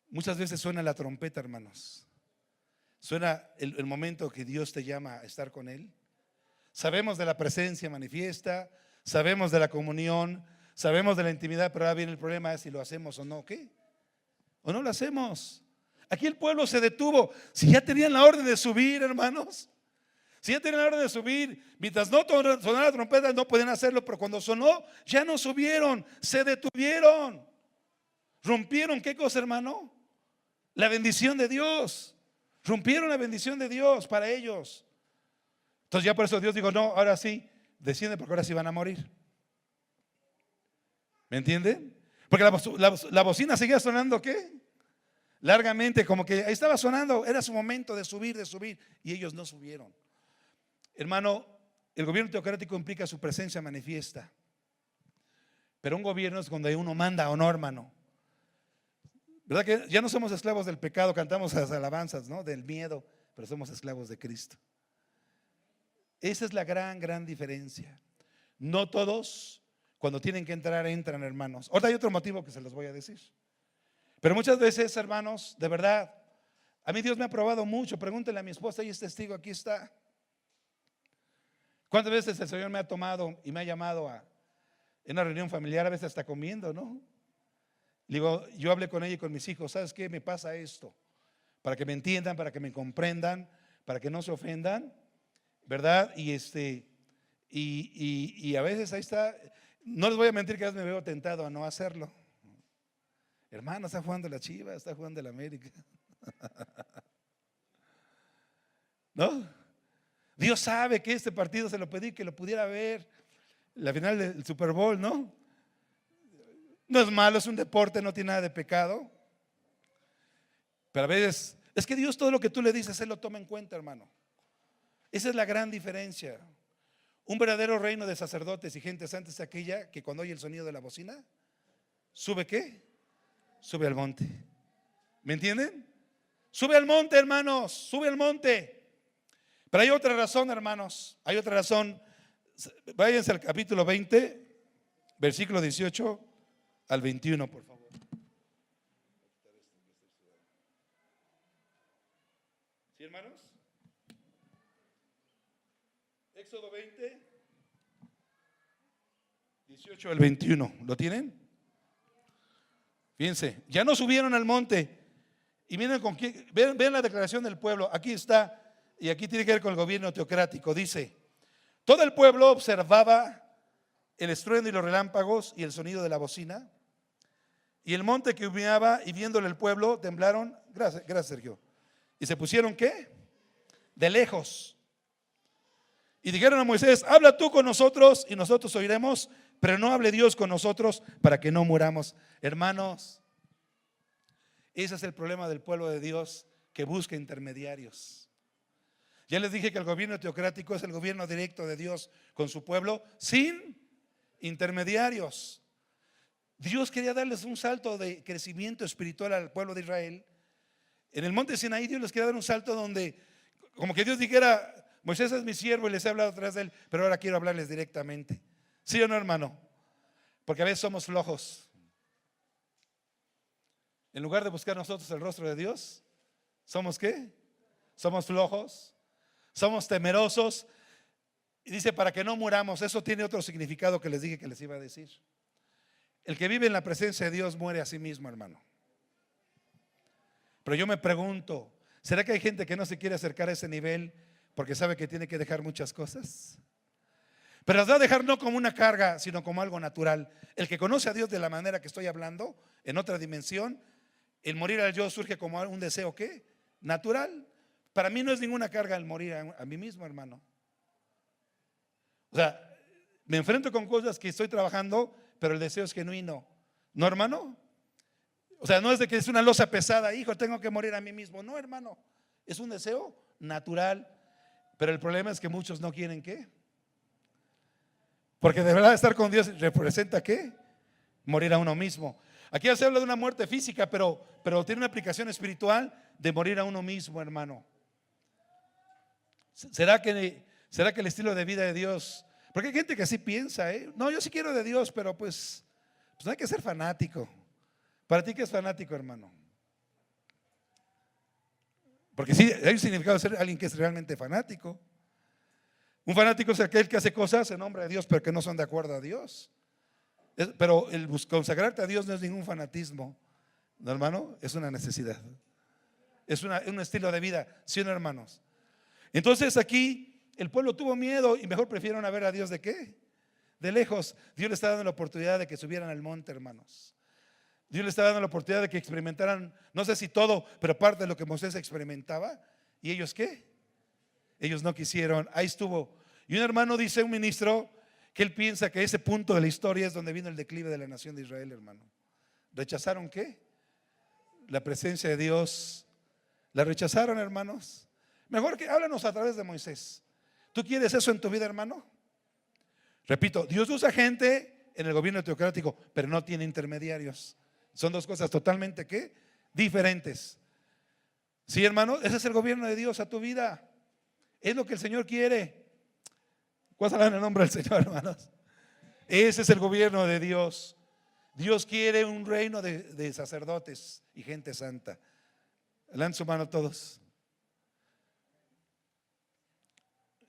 Muchas veces suena la trompeta, hermanos. Suena el momento que Dios te llama a estar con Él. Sabemos de la presencia manifiesta, sabemos de la comunión, sabemos de la intimidad, pero ahora viene el problema es si lo hacemos o no. ¿Qué? ¿O no lo hacemos? Aquí el pueblo se detuvo. Si ya tenían la orden de subir, hermanos, si ya tenían la orden de subir, mientras no sonara la trompeta no podían hacerlo, pero cuando sonó ya no subieron, se detuvieron. Rompieron, ¿qué cosa, hermano? La bendición de Dios. Rompieron la bendición de Dios para ellos. Entonces ya por eso Dios dijo, no, ahora sí, desciende porque ahora sí van a morir. ¿Me entienden? Porque la bocina seguía sonando, ¿qué? Largamente, como que ahí estaba sonando, era su momento de subir, y ellos no subieron. Hermano, el gobierno teocrático implica su presencia manifiesta. Pero un gobierno es cuando uno manda o no, hermano. ¿Verdad que ya no somos esclavos del pecado? Cantamos las alabanzas, ¿no? Del miedo, pero somos esclavos de Cristo. Esa es la gran diferencia. No todos, cuando tienen que entrar, entran, hermanos. Ahora hay otro motivo que se los voy a decir. Pero muchas veces, hermanos, de verdad, a mí Dios me ha probado mucho. Pregúntenle a mi esposa, ella es testigo, aquí está. ¿Cuántas veces el Señor me ha tomado y me ha llamado en una reunión familiar, a veces hasta comiendo, ¿no? Digo, yo hablé con ella y con mis hijos, ¿sabes qué? Me pasa esto, para que me entiendan, para que me comprendan, para que no se ofendan, ¿verdad? Y a veces ahí está, no les voy a mentir que a veces me veo tentado a no hacerlo. Hermano, está jugando la Chivas, está jugando la América. ¿No? Dios sabe que este partido se lo pedí, que lo pudiera ver, la final del Super Bowl, ¿no? No es malo, es un deporte, no tiene nada de pecado. Pero a veces, es que Dios todo lo que tú le dices, Él lo toma en cuenta, hermano. Esa es la gran diferencia. Un verdadero reino de sacerdotes y gente santa es aquella que cuando oye el sonido de la bocina, ¿sube qué? Sube al monte. ¿Me entienden? Sube al monte, hermanos, sube al monte. Pero hay otra razón, hermanos, hay otra razón. Váyanse al capítulo 20, versículo 18 al 21, por favor. ¿Sí, hermanos? Éxodo 20, 18 al 21. ¿Lo tienen? Fíjense, ya no subieron al monte. Y miren con quién, vean la declaración del pueblo. Aquí está, y aquí tiene que ver con el gobierno teocrático. Dice: todo el pueblo observaba el estruendo y los relámpagos y el sonido de la bocina. Y el monte que humeaba, y viéndole el pueblo, temblaron. Gracias, gracias, Sergio. Y se pusieron, ¿qué? De lejos. Y dijeron a Moisés: habla tú con nosotros y nosotros oiremos, pero no hable Dios con nosotros para que no muramos. Hermanos, ese es el problema del pueblo de Dios, que busca intermediarios. Ya les dije que el gobierno teocrático es el gobierno directo de Dios con su pueblo, sin intermediarios. Dios quería darles un salto de crecimiento espiritual al pueblo de Israel. En el monte Sinaí Dios les quería dar un salto donde, como que Dios dijera: Moisés es mi siervo y les he hablado atrás de él, pero ahora quiero hablarles directamente. ¿Sí o no, hermano? Porque a veces somos flojos. En lugar de buscar nosotros el rostro de Dios, ¿somos qué? Somos flojos, somos temerosos. Y dice: para que no muramos. Eso tiene otro significado que les dije que les iba a decir. El que vive en la presencia de Dios muere a sí mismo, hermano. Pero yo me pregunto, ¿será que hay gente que no se quiere acercar a ese nivel porque sabe que tiene que dejar muchas cosas? Pero las va a dejar no como una carga, sino como algo natural. El que conoce a Dios de la manera que estoy hablando, en otra dimensión, el morir al yo surge como un deseo, ¿qué? Natural. Para mí no es ninguna carga el morir a mí mismo, hermano. O sea, me enfrento con cosas que estoy trabajando, pero el deseo es genuino. ¿No, hermano? O sea, no es de que es una losa pesada: hijo, tengo que morir a mí mismo. No, hermano, es un deseo natural. Pero el problema es que muchos no quieren, ¿qué? Porque de verdad estar con Dios representa, ¿qué? Morir a uno mismo. Aquí ya se habla de una muerte física, pero tiene una aplicación espiritual de morir a uno mismo, hermano. ¿Será que el estilo de vida de Dios? Porque hay gente que así piensa, no, yo sí quiero de Dios, pero pues no hay que ser fanático. ¿Para ti qué es fanático, hermano? Porque sí, hay un significado de ser alguien que es realmente fanático. Un fanático es aquel que hace cosas en nombre de Dios, pero que no son de acuerdo a Dios. Pero el consagrarte a Dios no es ningún fanatismo, ¿no, hermano? Es una necesidad. Es un estilo de vida, ¿sí o no, hermanos? Entonces aquí el pueblo tuvo miedo y mejor prefirieron a ver a Dios ¿de qué? De lejos. Dios le está dando la oportunidad de que subieran al monte, hermanos. Dios le está dando la oportunidad de que experimentaran, no sé si todo, pero parte de lo que Moisés experimentaba. ¿Y ellos qué? Ellos no quisieron. Ahí estuvo. Y un hermano dice, un ministro, que él piensa que ese punto de la historia es donde vino el declive de la nación de Israel, hermano. ¿Rechazaron qué? La presencia de Dios. ¿La rechazaron, hermanos? Mejor que háblanos a través de Moisés. ¿Tú quieres eso en tu vida, hermano? Repito, Dios usa gente en el gobierno teocrático, pero no tiene intermediarios. Son dos cosas totalmente ¿qué? Diferentes. Sí, hermano, ese es el gobierno de Dios a tu vida. Es lo que el Señor quiere. ¿Cuál es el nombre del Señor, hermanos? Ese es el gobierno de Dios. Dios quiere un reino de sacerdotes y gente santa. Levanten su mano todos.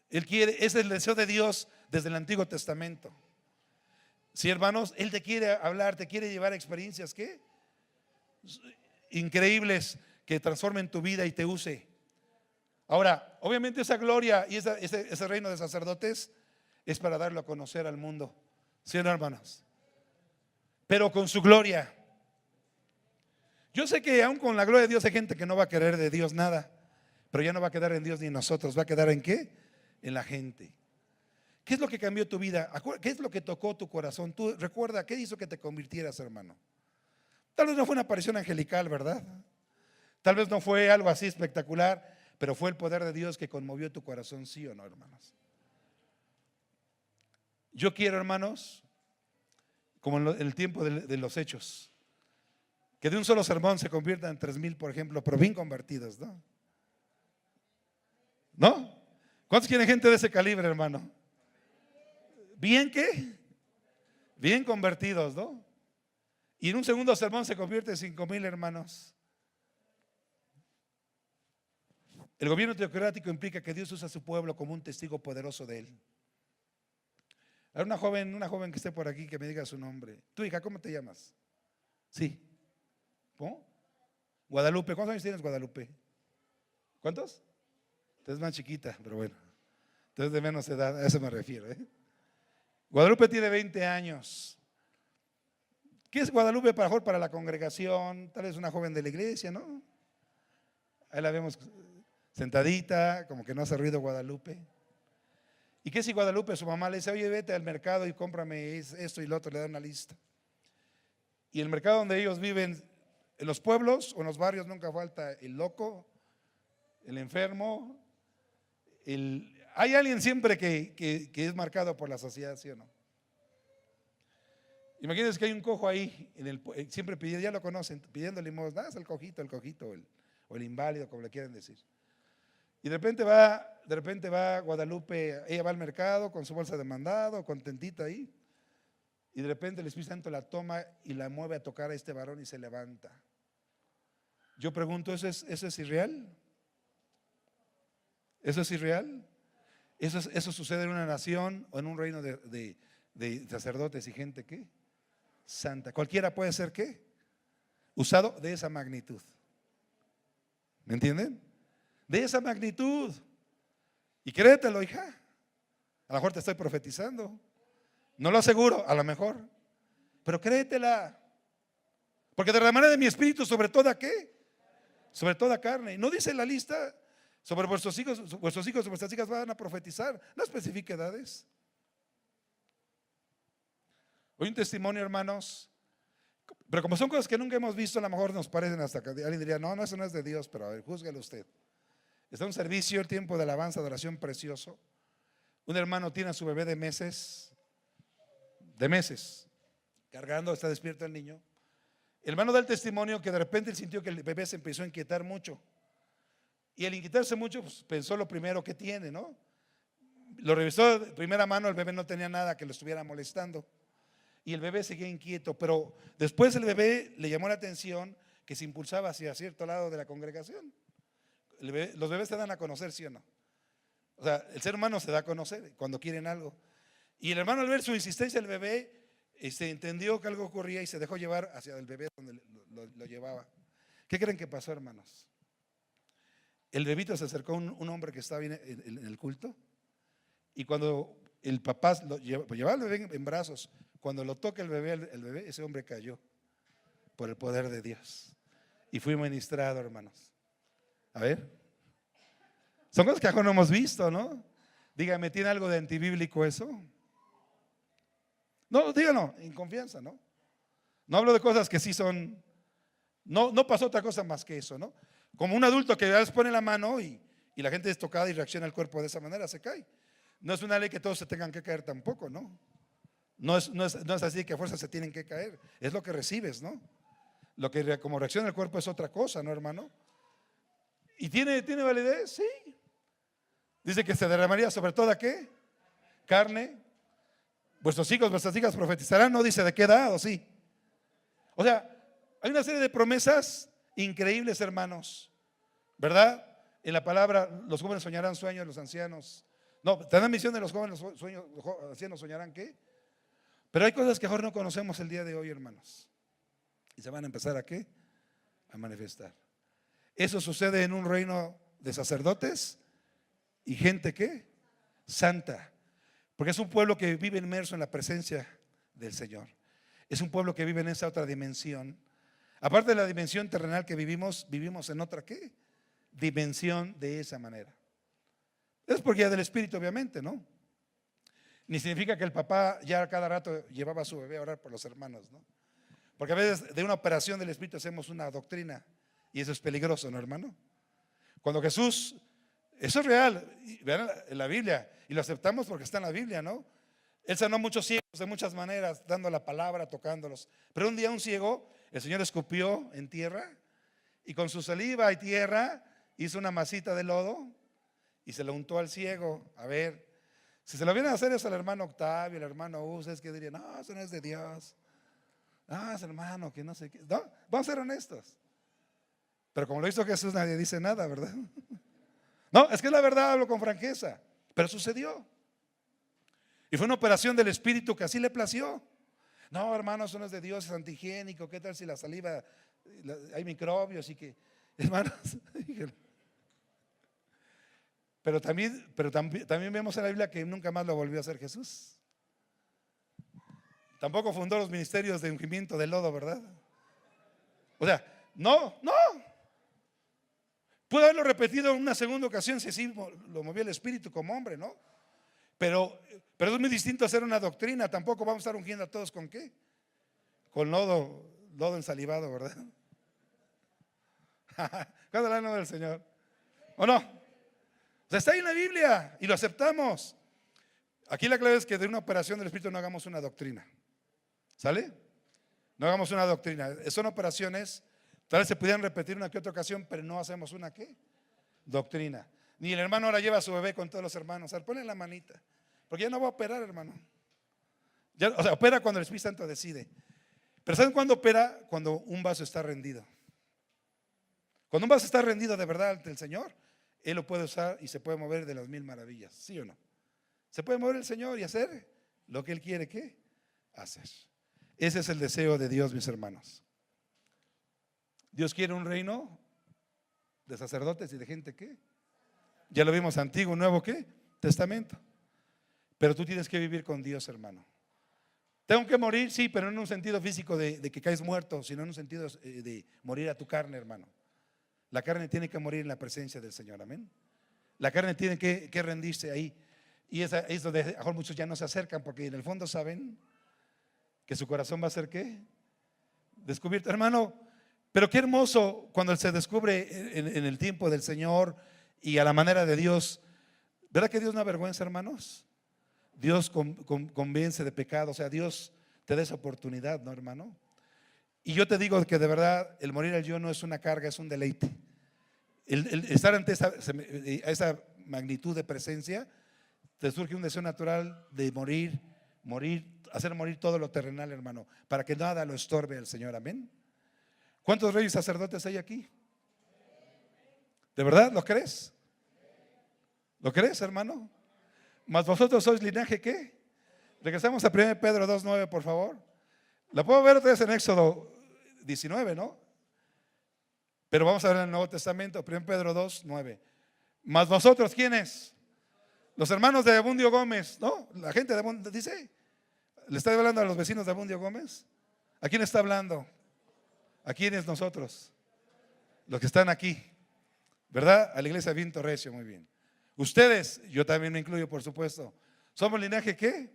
Él quiere, es el deseo de Dios desde el Antiguo Testamento. Sí, hermanos, Él te quiere hablar, te quiere llevar a experiencias ¿qué? Increíbles que transformen tu vida y te use. Ahora, obviamente esa gloria y ese reino de sacerdotes es para darlo a conocer al mundo. ¿Sí, no, hermanos? Pero con su gloria. Yo sé que aún con la gloria de Dios hay gente que no va a querer de Dios nada, pero ya no va a quedar en Dios ni en nosotros, va a quedar ¿en qué? En la gente. ¿Qué es lo que cambió tu vida? ¿Qué es lo que tocó tu corazón? Tú recuerda, ¿qué hizo que te convirtieras, hermano? Tal vez no fue una aparición angelical, ¿verdad? Tal vez no fue algo así espectacular, pero fue el poder de Dios que conmovió tu corazón, ¿sí o no, hermanos? Yo quiero, hermanos, como en el tiempo de los hechos, que de un solo sermón se conviertan en 3,000, por ejemplo, pero bien convertidos, ¿no? ¿No? ¿Cuántos quieren gente de ese calibre, hermano? ¿Bien qué? Bien convertidos, ¿no? Y en un segundo sermón se convierte en 5,000, hermanos. El gobierno teocrático implica que Dios usa a su pueblo como un testigo poderoso de Él. Hay una joven que esté por aquí que me diga su nombre. Tu hija, ¿cómo te llamas? Sí. ¿Cómo? Guadalupe. ¿Cuántos años tienes, Guadalupe? ¿Cuántos? Tú eres más chiquita, pero bueno. Entonces de menos edad, a eso me refiero, ¿eh? Guadalupe tiene 20 años. ¿Qué es Guadalupe? Para la congregación, tal vez una joven de la iglesia, ¿no? Ahí la vemos sentadita, como que no hace ruido Guadalupe. ¿Y qué si Guadalupe, su mamá le dice, oye, vete al mercado y cómprame esto y lo otro, le da una lista? Y el mercado donde ellos viven, en los pueblos o en los barrios, nunca falta el loco, el enfermo. Hay alguien siempre que es marcado por la sociedad, ¿sí o no? Imagínense que hay un cojo ahí, siempre pidiendo, ya lo conocen, pidiendo limosna, es el cojito, o el inválido, como le quieren decir. Y de repente va Guadalupe, ella va al mercado con su bolsa de mandado, contentita ahí, y de repente el Espíritu Santo la toma y la mueve a tocar a este varón y se levanta. Yo pregunto, ¿eso es irreal? ¿Eso es irreal? ¿Eso sucede en una nación o en un reino de sacerdotes y gente qué? Santa. Cualquiera puede ser ¿qué? Usado de esa magnitud. ¿Me entienden? De esa magnitud. Y créetelo, hija. A lo mejor te estoy profetizando. No lo aseguro, a lo mejor. Pero créetela. Porque derramaré de mi espíritu sobre toda ¿qué? Sobre toda carne. No dice la lista, sobre vuestros hijos y vuestras hijas van a profetizar. No especifica edades. Hoy un testimonio, hermanos. Pero como son cosas que nunca hemos visto, a lo mejor nos parecen hasta que alguien diría, no, eso no es de Dios, pero a ver, júzguelo usted. Está un servicio, el tiempo de alabanza, de oración precioso. Un hermano tiene a su bebé de meses, cargando, está despierto el niño. El hermano da el testimonio que de repente él sintió que el bebé se empezó a inquietar mucho. Y al inquietarse mucho, pues pensó lo primero que tiene, ¿no? Lo revisó de primera mano, el bebé no tenía nada que lo estuviera molestando. Y el bebé seguía inquieto, pero después el bebé le llamó la atención que se impulsaba hacia cierto lado de la congregación. Los bebés se dan a conocer, ¿sí o no? O sea, el ser humano se da a conocer cuando quieren algo. Y el hermano, al ver su insistencia, el bebé entendió que algo ocurría y se dejó llevar hacia el bebé donde lo llevaba. ¿Qué creen que pasó, hermanos? El bebito se acercó a un hombre que estaba en el culto, y cuando el papá llevaba al bebé en brazos, cuando lo toca el bebé, ese hombre cayó por el poder de Dios y fue ministrado, hermanos. A ver, son cosas que aún no hemos visto, ¿no? Dígame, ¿tiene algo de antibíblico eso? No, díganlo, en confianza, ¿no? No hablo de cosas que sí son, no pasó otra cosa más que eso, ¿no? Como un adulto que ya les pone la mano y la gente es tocada y reacciona al cuerpo de esa manera, se cae. No es una ley que todos se tengan que caer tampoco, ¿no? No es así que a fuerza se tienen que caer, es lo que recibes, ¿no? Lo que como reacciona el cuerpo es otra cosa, ¿no, hermano? ¿Y tiene validez? Sí. Dice que se derramaría sobre toda ¿qué? Carne. Vuestros hijos, vuestras hijas profetizarán, no dice de qué edad, ¿o sí? O sea, hay una serie de promesas increíbles, hermanos, ¿verdad? En la palabra, los jóvenes soñarán sueños, los ancianos. No, tendrán visión de los jóvenes, los ancianos soñarán ¿qué? Pero hay cosas que mejor no conocemos el día de hoy, hermanos. Y se van a empezar ¿a qué? A manifestar. Eso sucede en un reino de sacerdotes y gente ¿qué? Santa. Porque es un pueblo que vive inmerso en la presencia del Señor. Es un pueblo que vive en esa otra dimensión. Aparte de la dimensión terrenal que vivimos en otra ¿qué? Dimensión de esa manera. Es porque ya del Espíritu, obviamente, ¿no? Ni significa que el papá ya cada rato llevaba a su bebé a orar por los hermanos, ¿no? Porque a veces de una operación del Espíritu hacemos una doctrina y eso es peligroso, ¿no, hermano? Cuando Jesús, eso es real, vean en la Biblia y lo aceptamos porque está en la Biblia, ¿no? Él sanó a muchos ciegos de muchas maneras, dando la palabra, tocándolos. Pero un día un ciego, el Señor escupió en tierra y con su saliva y tierra hizo una masita de lodo y se lo untó al ciego. A ver, si se lo vienen a hacer eso al hermano Octavio, al hermano Usa, es que dirían, no, eso no es de Dios. Ah, es hermano, que no sé qué. No, vamos a ser honestos. Pero como lo hizo Jesús, nadie dice nada, ¿verdad? No, es que es la verdad, hablo con franqueza. Pero sucedió. Y fue una operación del Espíritu que así le plació. No, hermano, eso no es de Dios, es antihigiénico. ¿Qué tal si la saliva, hay microbios y que, hermanos? Pero también vemos en la Biblia que nunca más lo volvió a hacer Jesús. Tampoco fundó los ministerios de ungimiento del lodo, ¿verdad? O sea, no. Pudo haberlo repetido en una segunda ocasión si así lo movió el Espíritu como hombre, ¿no? Pero es muy distinto hacer una doctrina. Tampoco vamos a estar ungiendo a todos con ¿qué? Con lodo ensalivado, ¿verdad? ¿Cuándo la nombre del Señor? ¿O no? O sea, está ahí en la Biblia y lo aceptamos. Aquí la clave es que de una operación del Espíritu no hagamos una doctrina. ¿Sale? No hagamos una doctrina. Son operaciones, tal vez se pudieran repetir una que otra ocasión, pero no hacemos una ¿qué? Doctrina. Ni el hermano ahora lleva a su bebé con todos los hermanos. A ver, ponle la manita. Porque ya no va a operar, hermano. Ya, o sea, opera cuando el Espíritu Santo decide. Pero ¿saben cuándo opera? Cuando un vaso está rendido. Cuando un vaso está rendido de verdad ante el Señor, Él lo puede usar y se puede mover de las 1000 maravillas. ¿Sí o no? Se puede mover el Señor y hacer lo que Él quiere que hacer. Ese es el deseo de Dios, mis hermanos. Dios quiere un reino de sacerdotes y de gente que ya lo vimos, Antiguo, Nuevo ¿qué? Testamento. Pero tú tienes que vivir con Dios, hermano. Tengo que morir, sí, pero no en un sentido físico de que caes muerto, sino en un sentido de morir a tu carne, hermano. La carne tiene que morir en la presencia del Señor, amén. La carne tiene que rendirse ahí. Y es donde a lo mejor muchos ya no se acercan, porque en el fondo saben que su corazón va a ser ¿qué? Descubierto, hermano. Pero qué hermoso cuando Él se descubre en el tiempo del Señor y a la manera de Dios. ¿Verdad que Dios no avergüenza, hermanos? Dios convence de pecado. O sea, Dios te da esa oportunidad, ¿no, hermano? Y yo te digo que de verdad el morir al yo no es una carga, es un deleite. El estar ante esa magnitud de presencia, te surge un deseo natural de morir, hacer morir todo lo terrenal, hermano, para que nada lo estorbe al Señor, amén. ¿Cuántos reyes sacerdotes hay aquí? ¿De verdad lo crees? ¿Lo crees, hermano? Mas vosotros sois linaje ¿qué? Regresamos a 1 Pedro 2:9, por favor. La puedo ver otra vez en Éxodo 19, ¿no? Pero vamos a ver en el Nuevo Testamento, 1 Pedro 2:9. Mas vosotros, ¿quiénes? Los hermanos de Abundio Gómez, ¿no? La gente de Abundio, dice, ¿le está hablando a los vecinos de Abundio Gómez? ¿A quién está hablando? ¿A quiénes nosotros? Los que están aquí, ¿verdad? A la iglesia Vinto Recio, muy bien. Ustedes, yo también me incluyo, por supuesto. ¿Somos linaje qué?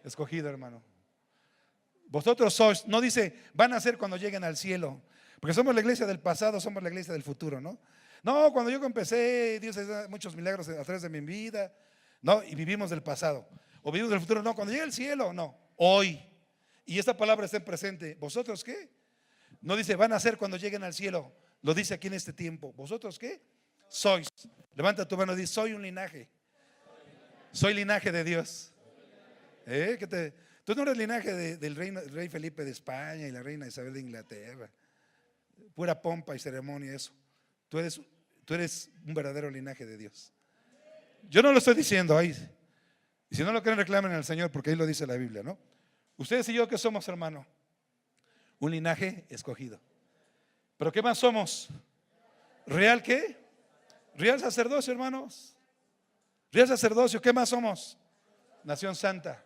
Escogido, hermano. Vosotros sois, no dice, van a ser cuando lleguen al cielo, porque somos la iglesia del pasado, somos la iglesia del futuro, ¿no? No, cuando yo empecé, Dios hizo muchos milagros a través de mi vida, ¿no? Y vivimos del pasado, o vivimos del futuro, no, cuando llegue al cielo, no, hoy. Y esta palabra está en presente. ¿Vosotros qué? No dice, van a ser cuando lleguen al cielo, lo dice aquí en este tiempo. ¿Vosotros qué? Sois. Levanta tu mano y dice, soy un linaje. Soy linaje de Dios. Tú no eres linaje del rey Felipe de España y la reina Isabel de Inglaterra. Pura pompa y ceremonia eso. Tú eres un verdadero linaje de Dios. Yo no lo estoy diciendo ahí. Y si no lo creen, reclamen al Señor, porque ahí lo dice la Biblia, ¿no? Ustedes y yo, ¿qué somos, hermano? Un linaje escogido. ¿Pero qué más somos? ¿Real qué? Real sacerdocio, hermanos. Real sacerdocio, ¿qué más somos? Nación santa.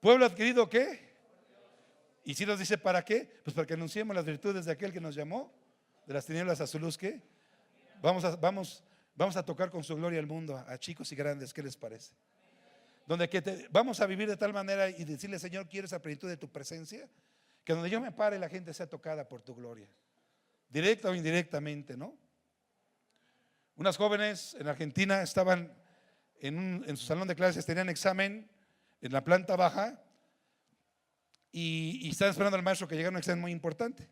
¿Pueblo adquirido qué? Y si nos dice ¿para qué? Pues para que anunciemos las virtudes de aquel que nos llamó de las tinieblas a su luz. ¿Qué? Vamos a tocar con su gloria al mundo, a chicos y grandes. ¿Qué les parece? Donde vamos a vivir de tal manera y decirle, Señor, quiero esa plenitud de tu presencia, que donde yo me pare la gente sea tocada por tu gloria, directa o indirectamente, ¿no? Unas jóvenes en Argentina estaban en su salón de clases, tenían examen en la planta baja y estaban esperando al maestro que llegara un examen muy importante.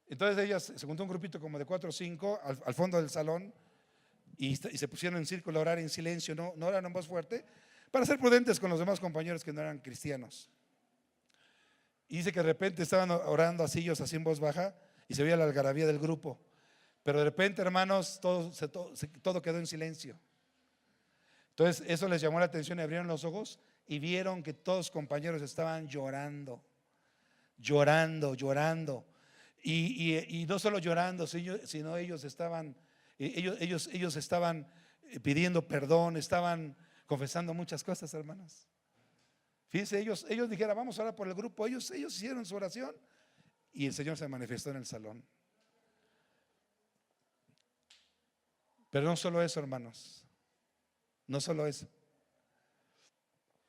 Entonces ellas se juntó un grupito como de 4 o 5 al fondo del salón y se pusieron en círculo a orar en silencio, no oraron en voz fuerte, para ser prudentes con los demás compañeros que no eran cristianos. Y dice que de repente estaban orando así, ellos así en voz baja, y se veía la algarabía del grupo. Pero de repente, hermanos, todo quedó en silencio. Entonces eso les llamó la atención y abrieron los ojos y vieron que todos los compañeros estaban llorando. Y no solo llorando, sino ellos estaban pidiendo perdón, estaban confesando muchas cosas, hermanos. Fíjense, ellos dijeron, vamos a orar por el grupo. Ellos hicieron su oración y el Señor se manifestó en el salón. Pero no solo eso, hermanos. No solo eso.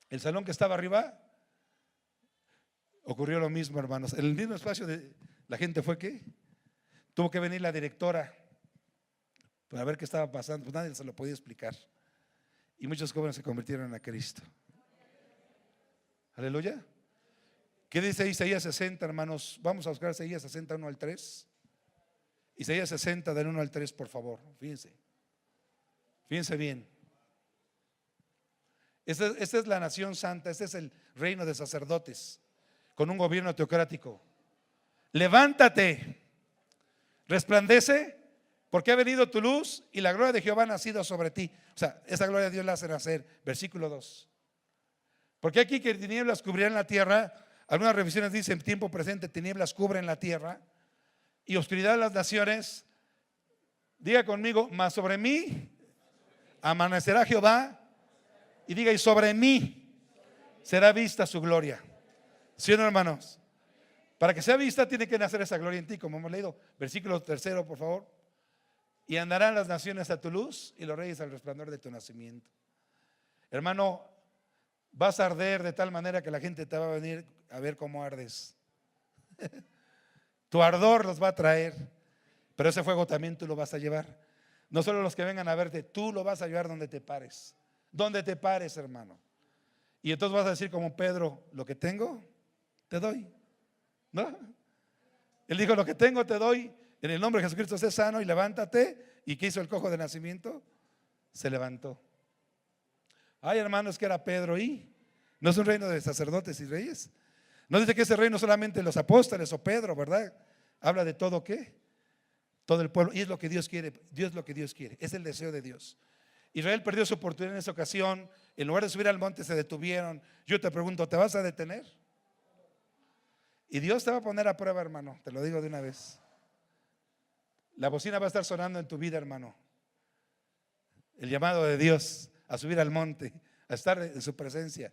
El salón que estaba arriba, ocurrió lo mismo, hermanos. En el mismo espacio la gente fue que tuvo que venir la directora para ver qué estaba pasando. Pues nadie se lo podía explicar. Y muchos jóvenes se convirtieron a Cristo. Aleluya. ¿Qué dice Isaías 60, hermanos? Vamos a buscar Isaías 60, 1 al 3. Isaías 60, del 1 al 3, por favor. Fíjense. Fíjense bien. Esta es la nación santa. Este es el reino de sacerdotes con un gobierno teocrático. Levántate, resplandece, porque ha venido tu luz y la gloria de Jehová ha nacido sobre ti. O sea, esa gloria de Dios la hace nacer. Versículo 2. Porque aquí que tinieblas cubrirán la tierra. Algunas revisiones dicen tiempo presente, tinieblas cubren la tierra y oscuridad de las naciones. Diga conmigo, mas sobre mí amanecerá Jehová. Y diga, y sobre mí será vista su gloria. ¿Sí o no, hermanos? Para que sea vista tiene que nacer esa gloria en ti, como hemos leído. Versículo 3, por favor. Y andarán las naciones a tu luz y los reyes al resplandor de tu nacimiento. Hermano, vas a arder de tal manera que la gente te va a venir a ver cómo ardes. Tu ardor los va a traer, pero ese fuego también tú lo vas a llevar. No solo los que vengan a verte, tú lo vas a llevar donde te pares. Donde te pares, hermano. Y entonces vas a decir como Pedro, lo que tengo, te doy. ¿No? Él dijo, lo que tengo te doy. En el nombre de Jesucristo, sé sano y levántate. ¿Y qué hizo el cojo de nacimiento? Se levantó. Ay, hermanos, que era Pedro y no es un reino de sacerdotes y reyes. No dice que ese reino solamente los apóstoles o Pedro, ¿verdad? Habla de todo ¿qué? Todo el pueblo. Y es lo que Dios quiere. Dios es lo que Dios quiere. Es el deseo de Dios. Israel perdió su oportunidad en esa ocasión. En lugar de subir al monte se detuvieron. Yo te pregunto, ¿te vas a detener? Y Dios te va a poner a prueba, hermano. Te lo digo de una vez. La bocina va a estar sonando en tu vida, hermano. El llamado de Dios a subir al monte, a estar en su presencia.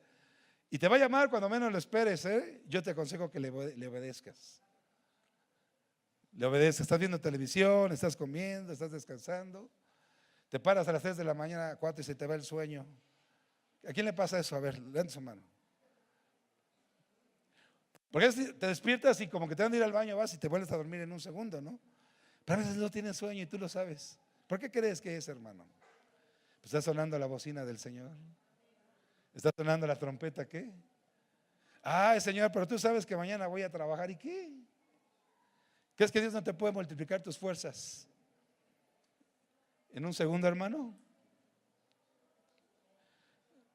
Y te va a llamar cuando menos lo esperes, ¿eh? Yo te aconsejo que le obedezcas. Le obedezcas. Estás viendo televisión, estás comiendo, estás descansando. Te paras a las 3 de la mañana, 4 y se te va el sueño. ¿A quién le pasa eso? A ver, levanta su mano. Porque te despiertas y como que te van a ir al baño, vas y te vuelves a dormir en un segundo, ¿no? Pero a veces no tienes sueño y tú lo sabes. ¿Por qué crees que es, hermano? Pues está sonando la bocina del Señor. Está sonando la trompeta, ¿qué? Ay, Señor, pero tú sabes que mañana voy a trabajar, ¿y qué? ¿Crees que Dios no te puede multiplicar tus fuerzas en un segundo, hermano?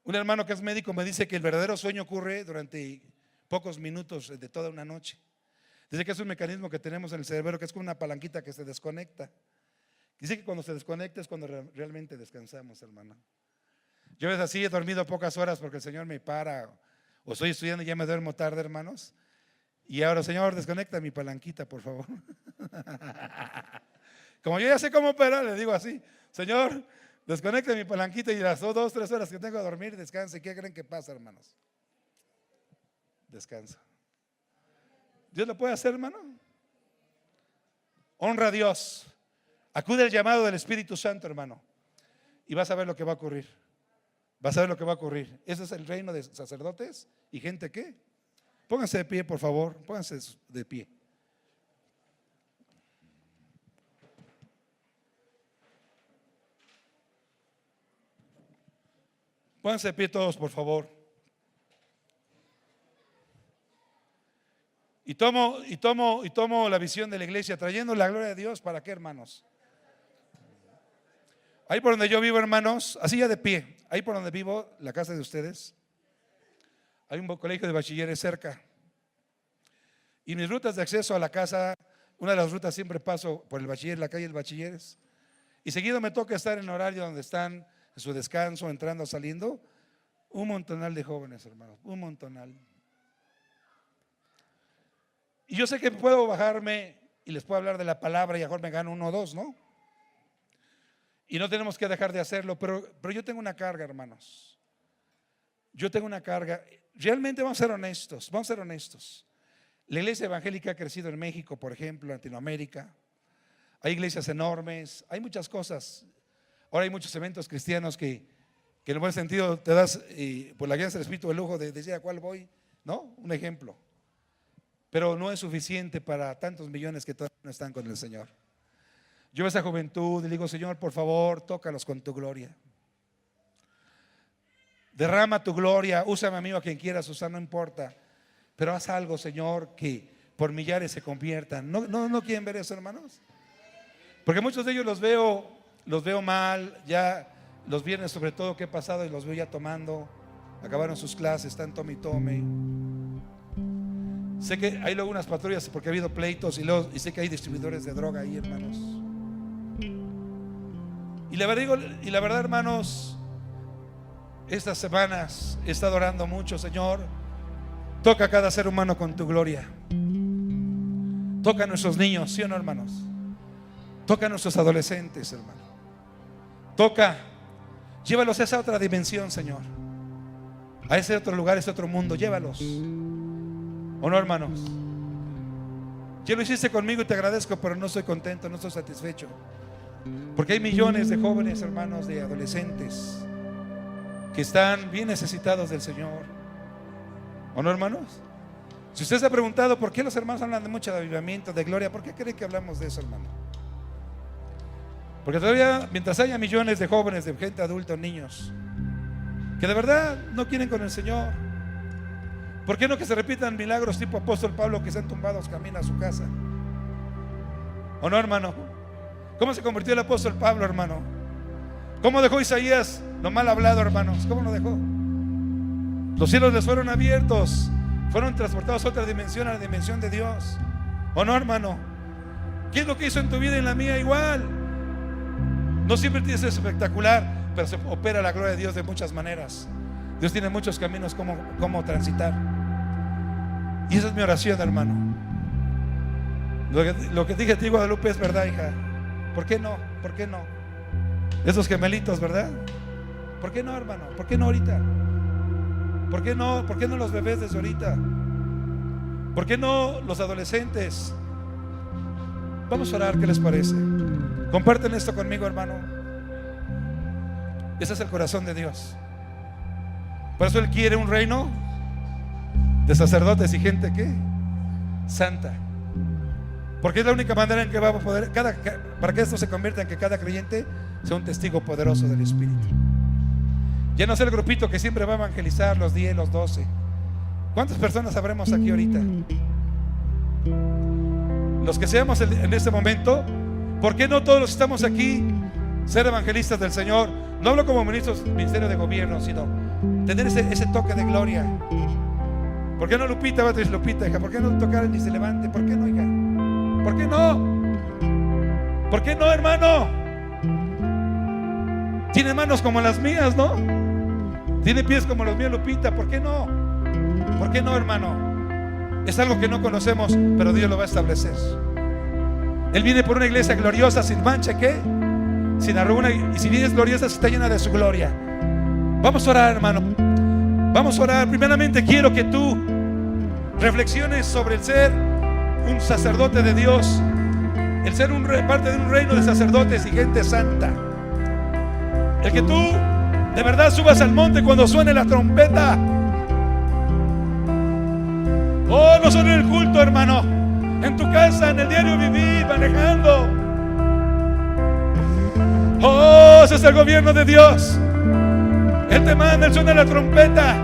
Un hermano que es médico me dice que el verdadero sueño ocurre durante pocos minutos de toda una noche. Dice que es un mecanismo que tenemos en el cerebro que es como una palanquita que se desconecta. Dice que cuando se desconecta es cuando realmente descansamos, hermano. Yo a veces así he dormido pocas horas porque el Señor me para, o estoy estudiando y ya me duermo tarde, hermanos. Y ahora, Señor, desconecta mi palanquita, por favor. Como yo ya sé cómo operar, le digo así: Señor, desconecta mi palanquita y las 2, 3 horas que tengo a dormir, descanse. ¿Qué creen que pasa, hermanos? Descansa. ¿Dios lo puede hacer, hermano? Honra a Dios. Acude al llamado del Espíritu Santo, hermano, y vas a ver lo que va a ocurrir. Vas a ver lo que va a ocurrir. Ese es el reino de sacerdotes y gente que. Pónganse de pie, por favor. Pónganse de pie. Pónganse de pie todos, por favor. Y tomo la visión de la iglesia, trayendo la gloria de Dios. ¿Para qué, hermanos? Ahí por donde yo vivo, hermanos, así ya de pie, ahí por donde vivo, la casa de ustedes, hay un colegio de bachilleres cerca. Y mis rutas de acceso a la casa, una de las rutas siempre paso por el bachiller, la calle del Bachilleres. Y seguido me toca estar en el horario donde están en su descanso, entrando, saliendo, un montonal de jóvenes, hermanos, un montonal. Y yo sé que puedo bajarme y les puedo hablar de la palabra y a lo mejor me gano 1 o 2, ¿no? Y no tenemos que dejar de hacerlo, pero yo tengo una carga, hermanos. yo tengo una carga. Realmente vamos a ser honestos, vamos a ser honestos. La iglesia evangélica ha crecido en México, por ejemplo, en Latinoamérica. Hay iglesias enormes, hay muchas cosas. Ahora hay muchos eventos cristianos que en el buen sentido te das, por la guía del Espíritu, el lujo de decir a cuál voy, ¿no? Un ejemplo. Pero no es suficiente para tantos millones que todavía no están con el Señor. Yo veo a esa juventud y digo, Señor, por favor, tócalos con tu gloria. Derrama tu gloria, úsame a mí o a quien quieras usar, no importa. Pero haz algo, Señor, que por millares se conviertan. ¿No quieren ver eso, hermanos? Porque muchos de ellos los veo mal, ya los viernes sobre todo que he pasado y los veo ya tomando, acabaron sus clases, están tome y tome. Sé que hay luego unas patrullas porque ha habido pleitos y sé que hay distribuidores de droga ahí, hermanos. Y la verdad, hermanos, estas semanas he estado orando mucho, Señor. Toca a cada ser humano con tu gloria. Toca a nuestros niños, ¿sí o no, hermanos? Toca a nuestros adolescentes, hermano. Toca, llévalos a esa otra dimensión, Señor. A ese otro lugar, ese otro mundo, llévalos. ¿O no, hermanos? Ya lo hiciste conmigo y te agradezco, pero no estoy contento, no estoy satisfecho. Porque hay millones de jóvenes, hermanos, de adolescentes que están bien necesitados del Señor. ¿O no, hermanos? Si usted se ha preguntado por qué los hermanos hablan de mucho avivamiento, de gloria, ¿por qué cree que hablamos de eso, hermano? Porque todavía, mientras haya millones de jóvenes, de gente adulta, niños, que de verdad no quieren con el Señor, ¿por qué no que se repitan milagros tipo apóstol Pablo, que sean tumbados camino a su casa? ¿O no, hermano? ¿Cómo se convirtió el apóstol Pablo, hermano? ¿Cómo dejó Isaías lo mal hablado, hermanos? ¿Cómo lo dejó? Los cielos les fueron abiertos, fueron transportados a otra dimensión, a la dimensión de Dios. ¿O no, hermano? ¿Qué es lo que hizo en tu vida y en la mía? Igual. No siempre tiene que ser espectacular, pero se opera la gloria de Dios de muchas maneras. Dios tiene muchos caminos como transitar. Y esa es mi oración, hermano. Lo que dije a ti, Guadalupe, es verdad, hija. ¿Por qué no? ¿Por qué no? Esos gemelitos, ¿verdad? ¿Por qué no, hermano? ¿Por qué no ahorita? ¿Por qué no? ¿Por qué no los bebés desde ahorita? ¿Por qué no los adolescentes? Vamos a orar, ¿qué les parece? Comparten esto conmigo, hermano. Ese es el corazón de Dios. Por eso Él quiere un reino de sacerdotes y gente ¿qué? Santa. Porque es la única manera en que vamos a poder para que esto se convierta en que cada creyente sea un testigo poderoso del Espíritu. Ya no sea el grupito que siempre va a evangelizar los 10, los 12. ¿Cuántas personas habremos aquí ahorita? Los que seamos en este momento, ¿por qué no todos los que estamos aquí ser evangelistas del Señor? No hablo como ministros del ministerio de gobierno, sino tener ese toque de gloria. ¿Por qué no Lupita, Beatriz Lupita, hija? ¿Por qué no tocar ni se levante? ¿Por qué no, hija? ¿Por qué no? ¿Por qué no, hermano? Tiene manos como las mías, ¿no? Tiene pies como los míos, Lupita. ¿Por qué no? ¿Por qué no, hermano? Es algo que no conocemos, pero Dios lo va a establecer. Él viene por una iglesia gloriosa, sin mancha, ¿qué? Sin arruga, y si bien es gloriosa, está llena de su gloria. Vamos a orar, hermano. Vamos a orar. Primeramente quiero que tú reflexiones sobre el ser un sacerdote de Dios, el ser parte de un reino de sacerdotes y gente santa. El que tú de verdad subas al monte cuando suene la trompeta. Oh, no solo en el culto, hermano, en tu casa, en el diario vivir, manejando. Oh, ese es el gobierno de Dios. Él te manda, Él suena la trompeta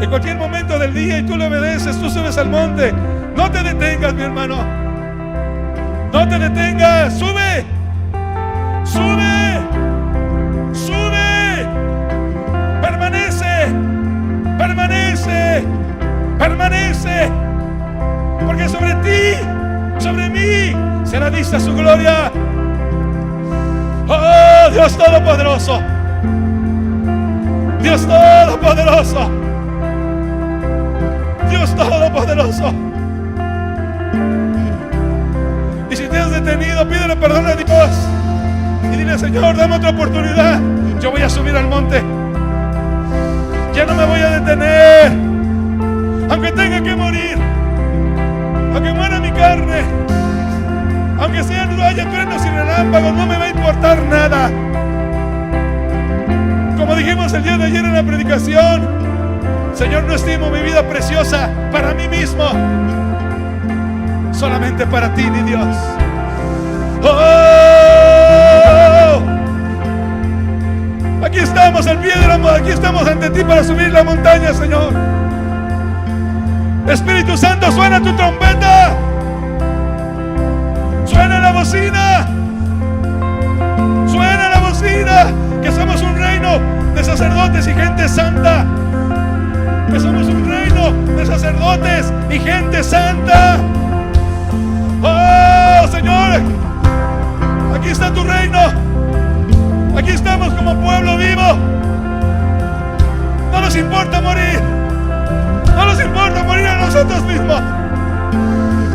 en cualquier momento del día y tú le obedeces, tú subes al monte. No te detengas, mi hermano. No te detengas. Sube. Sube. Sube. Permanece. Permanece. Permanece. Porque sobre ti, sobre mí, será vista su gloria. Oh, Dios Todopoderoso. Dios Todopoderoso. Dios Todopoderoso. Y si te has detenido, pídele perdón a Dios y dile: Señor, dame otra oportunidad. Yo voy a subir al monte. Ya no me voy a detener. Aunque tenga que morir, aunque muera mi carne, aunque sean haya truenos y relámpagos, no me va a importar nada. Como dijimos el día de ayer en la predicación, Señor, no estimo mi vida preciosa para mí mismo, solamente para ti, mi Dios. ¡Oh! Aquí estamos al pie de aquí estamos ante ti para subir la montaña, Señor. Espíritu Santo, suena tu trompeta, suena la bocina, que somos un reino de sacerdotes y gente santa, que somos un reino de sacerdotes y gente santa. Oh, Señor, aquí está tu reino, aquí estamos como pueblo vivo. No nos importa morir, no nos importa morir a nosotros mismos.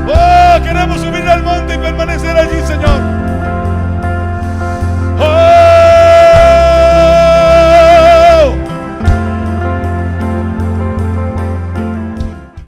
Oh, queremos subir al monte y permanecer allí, Señor.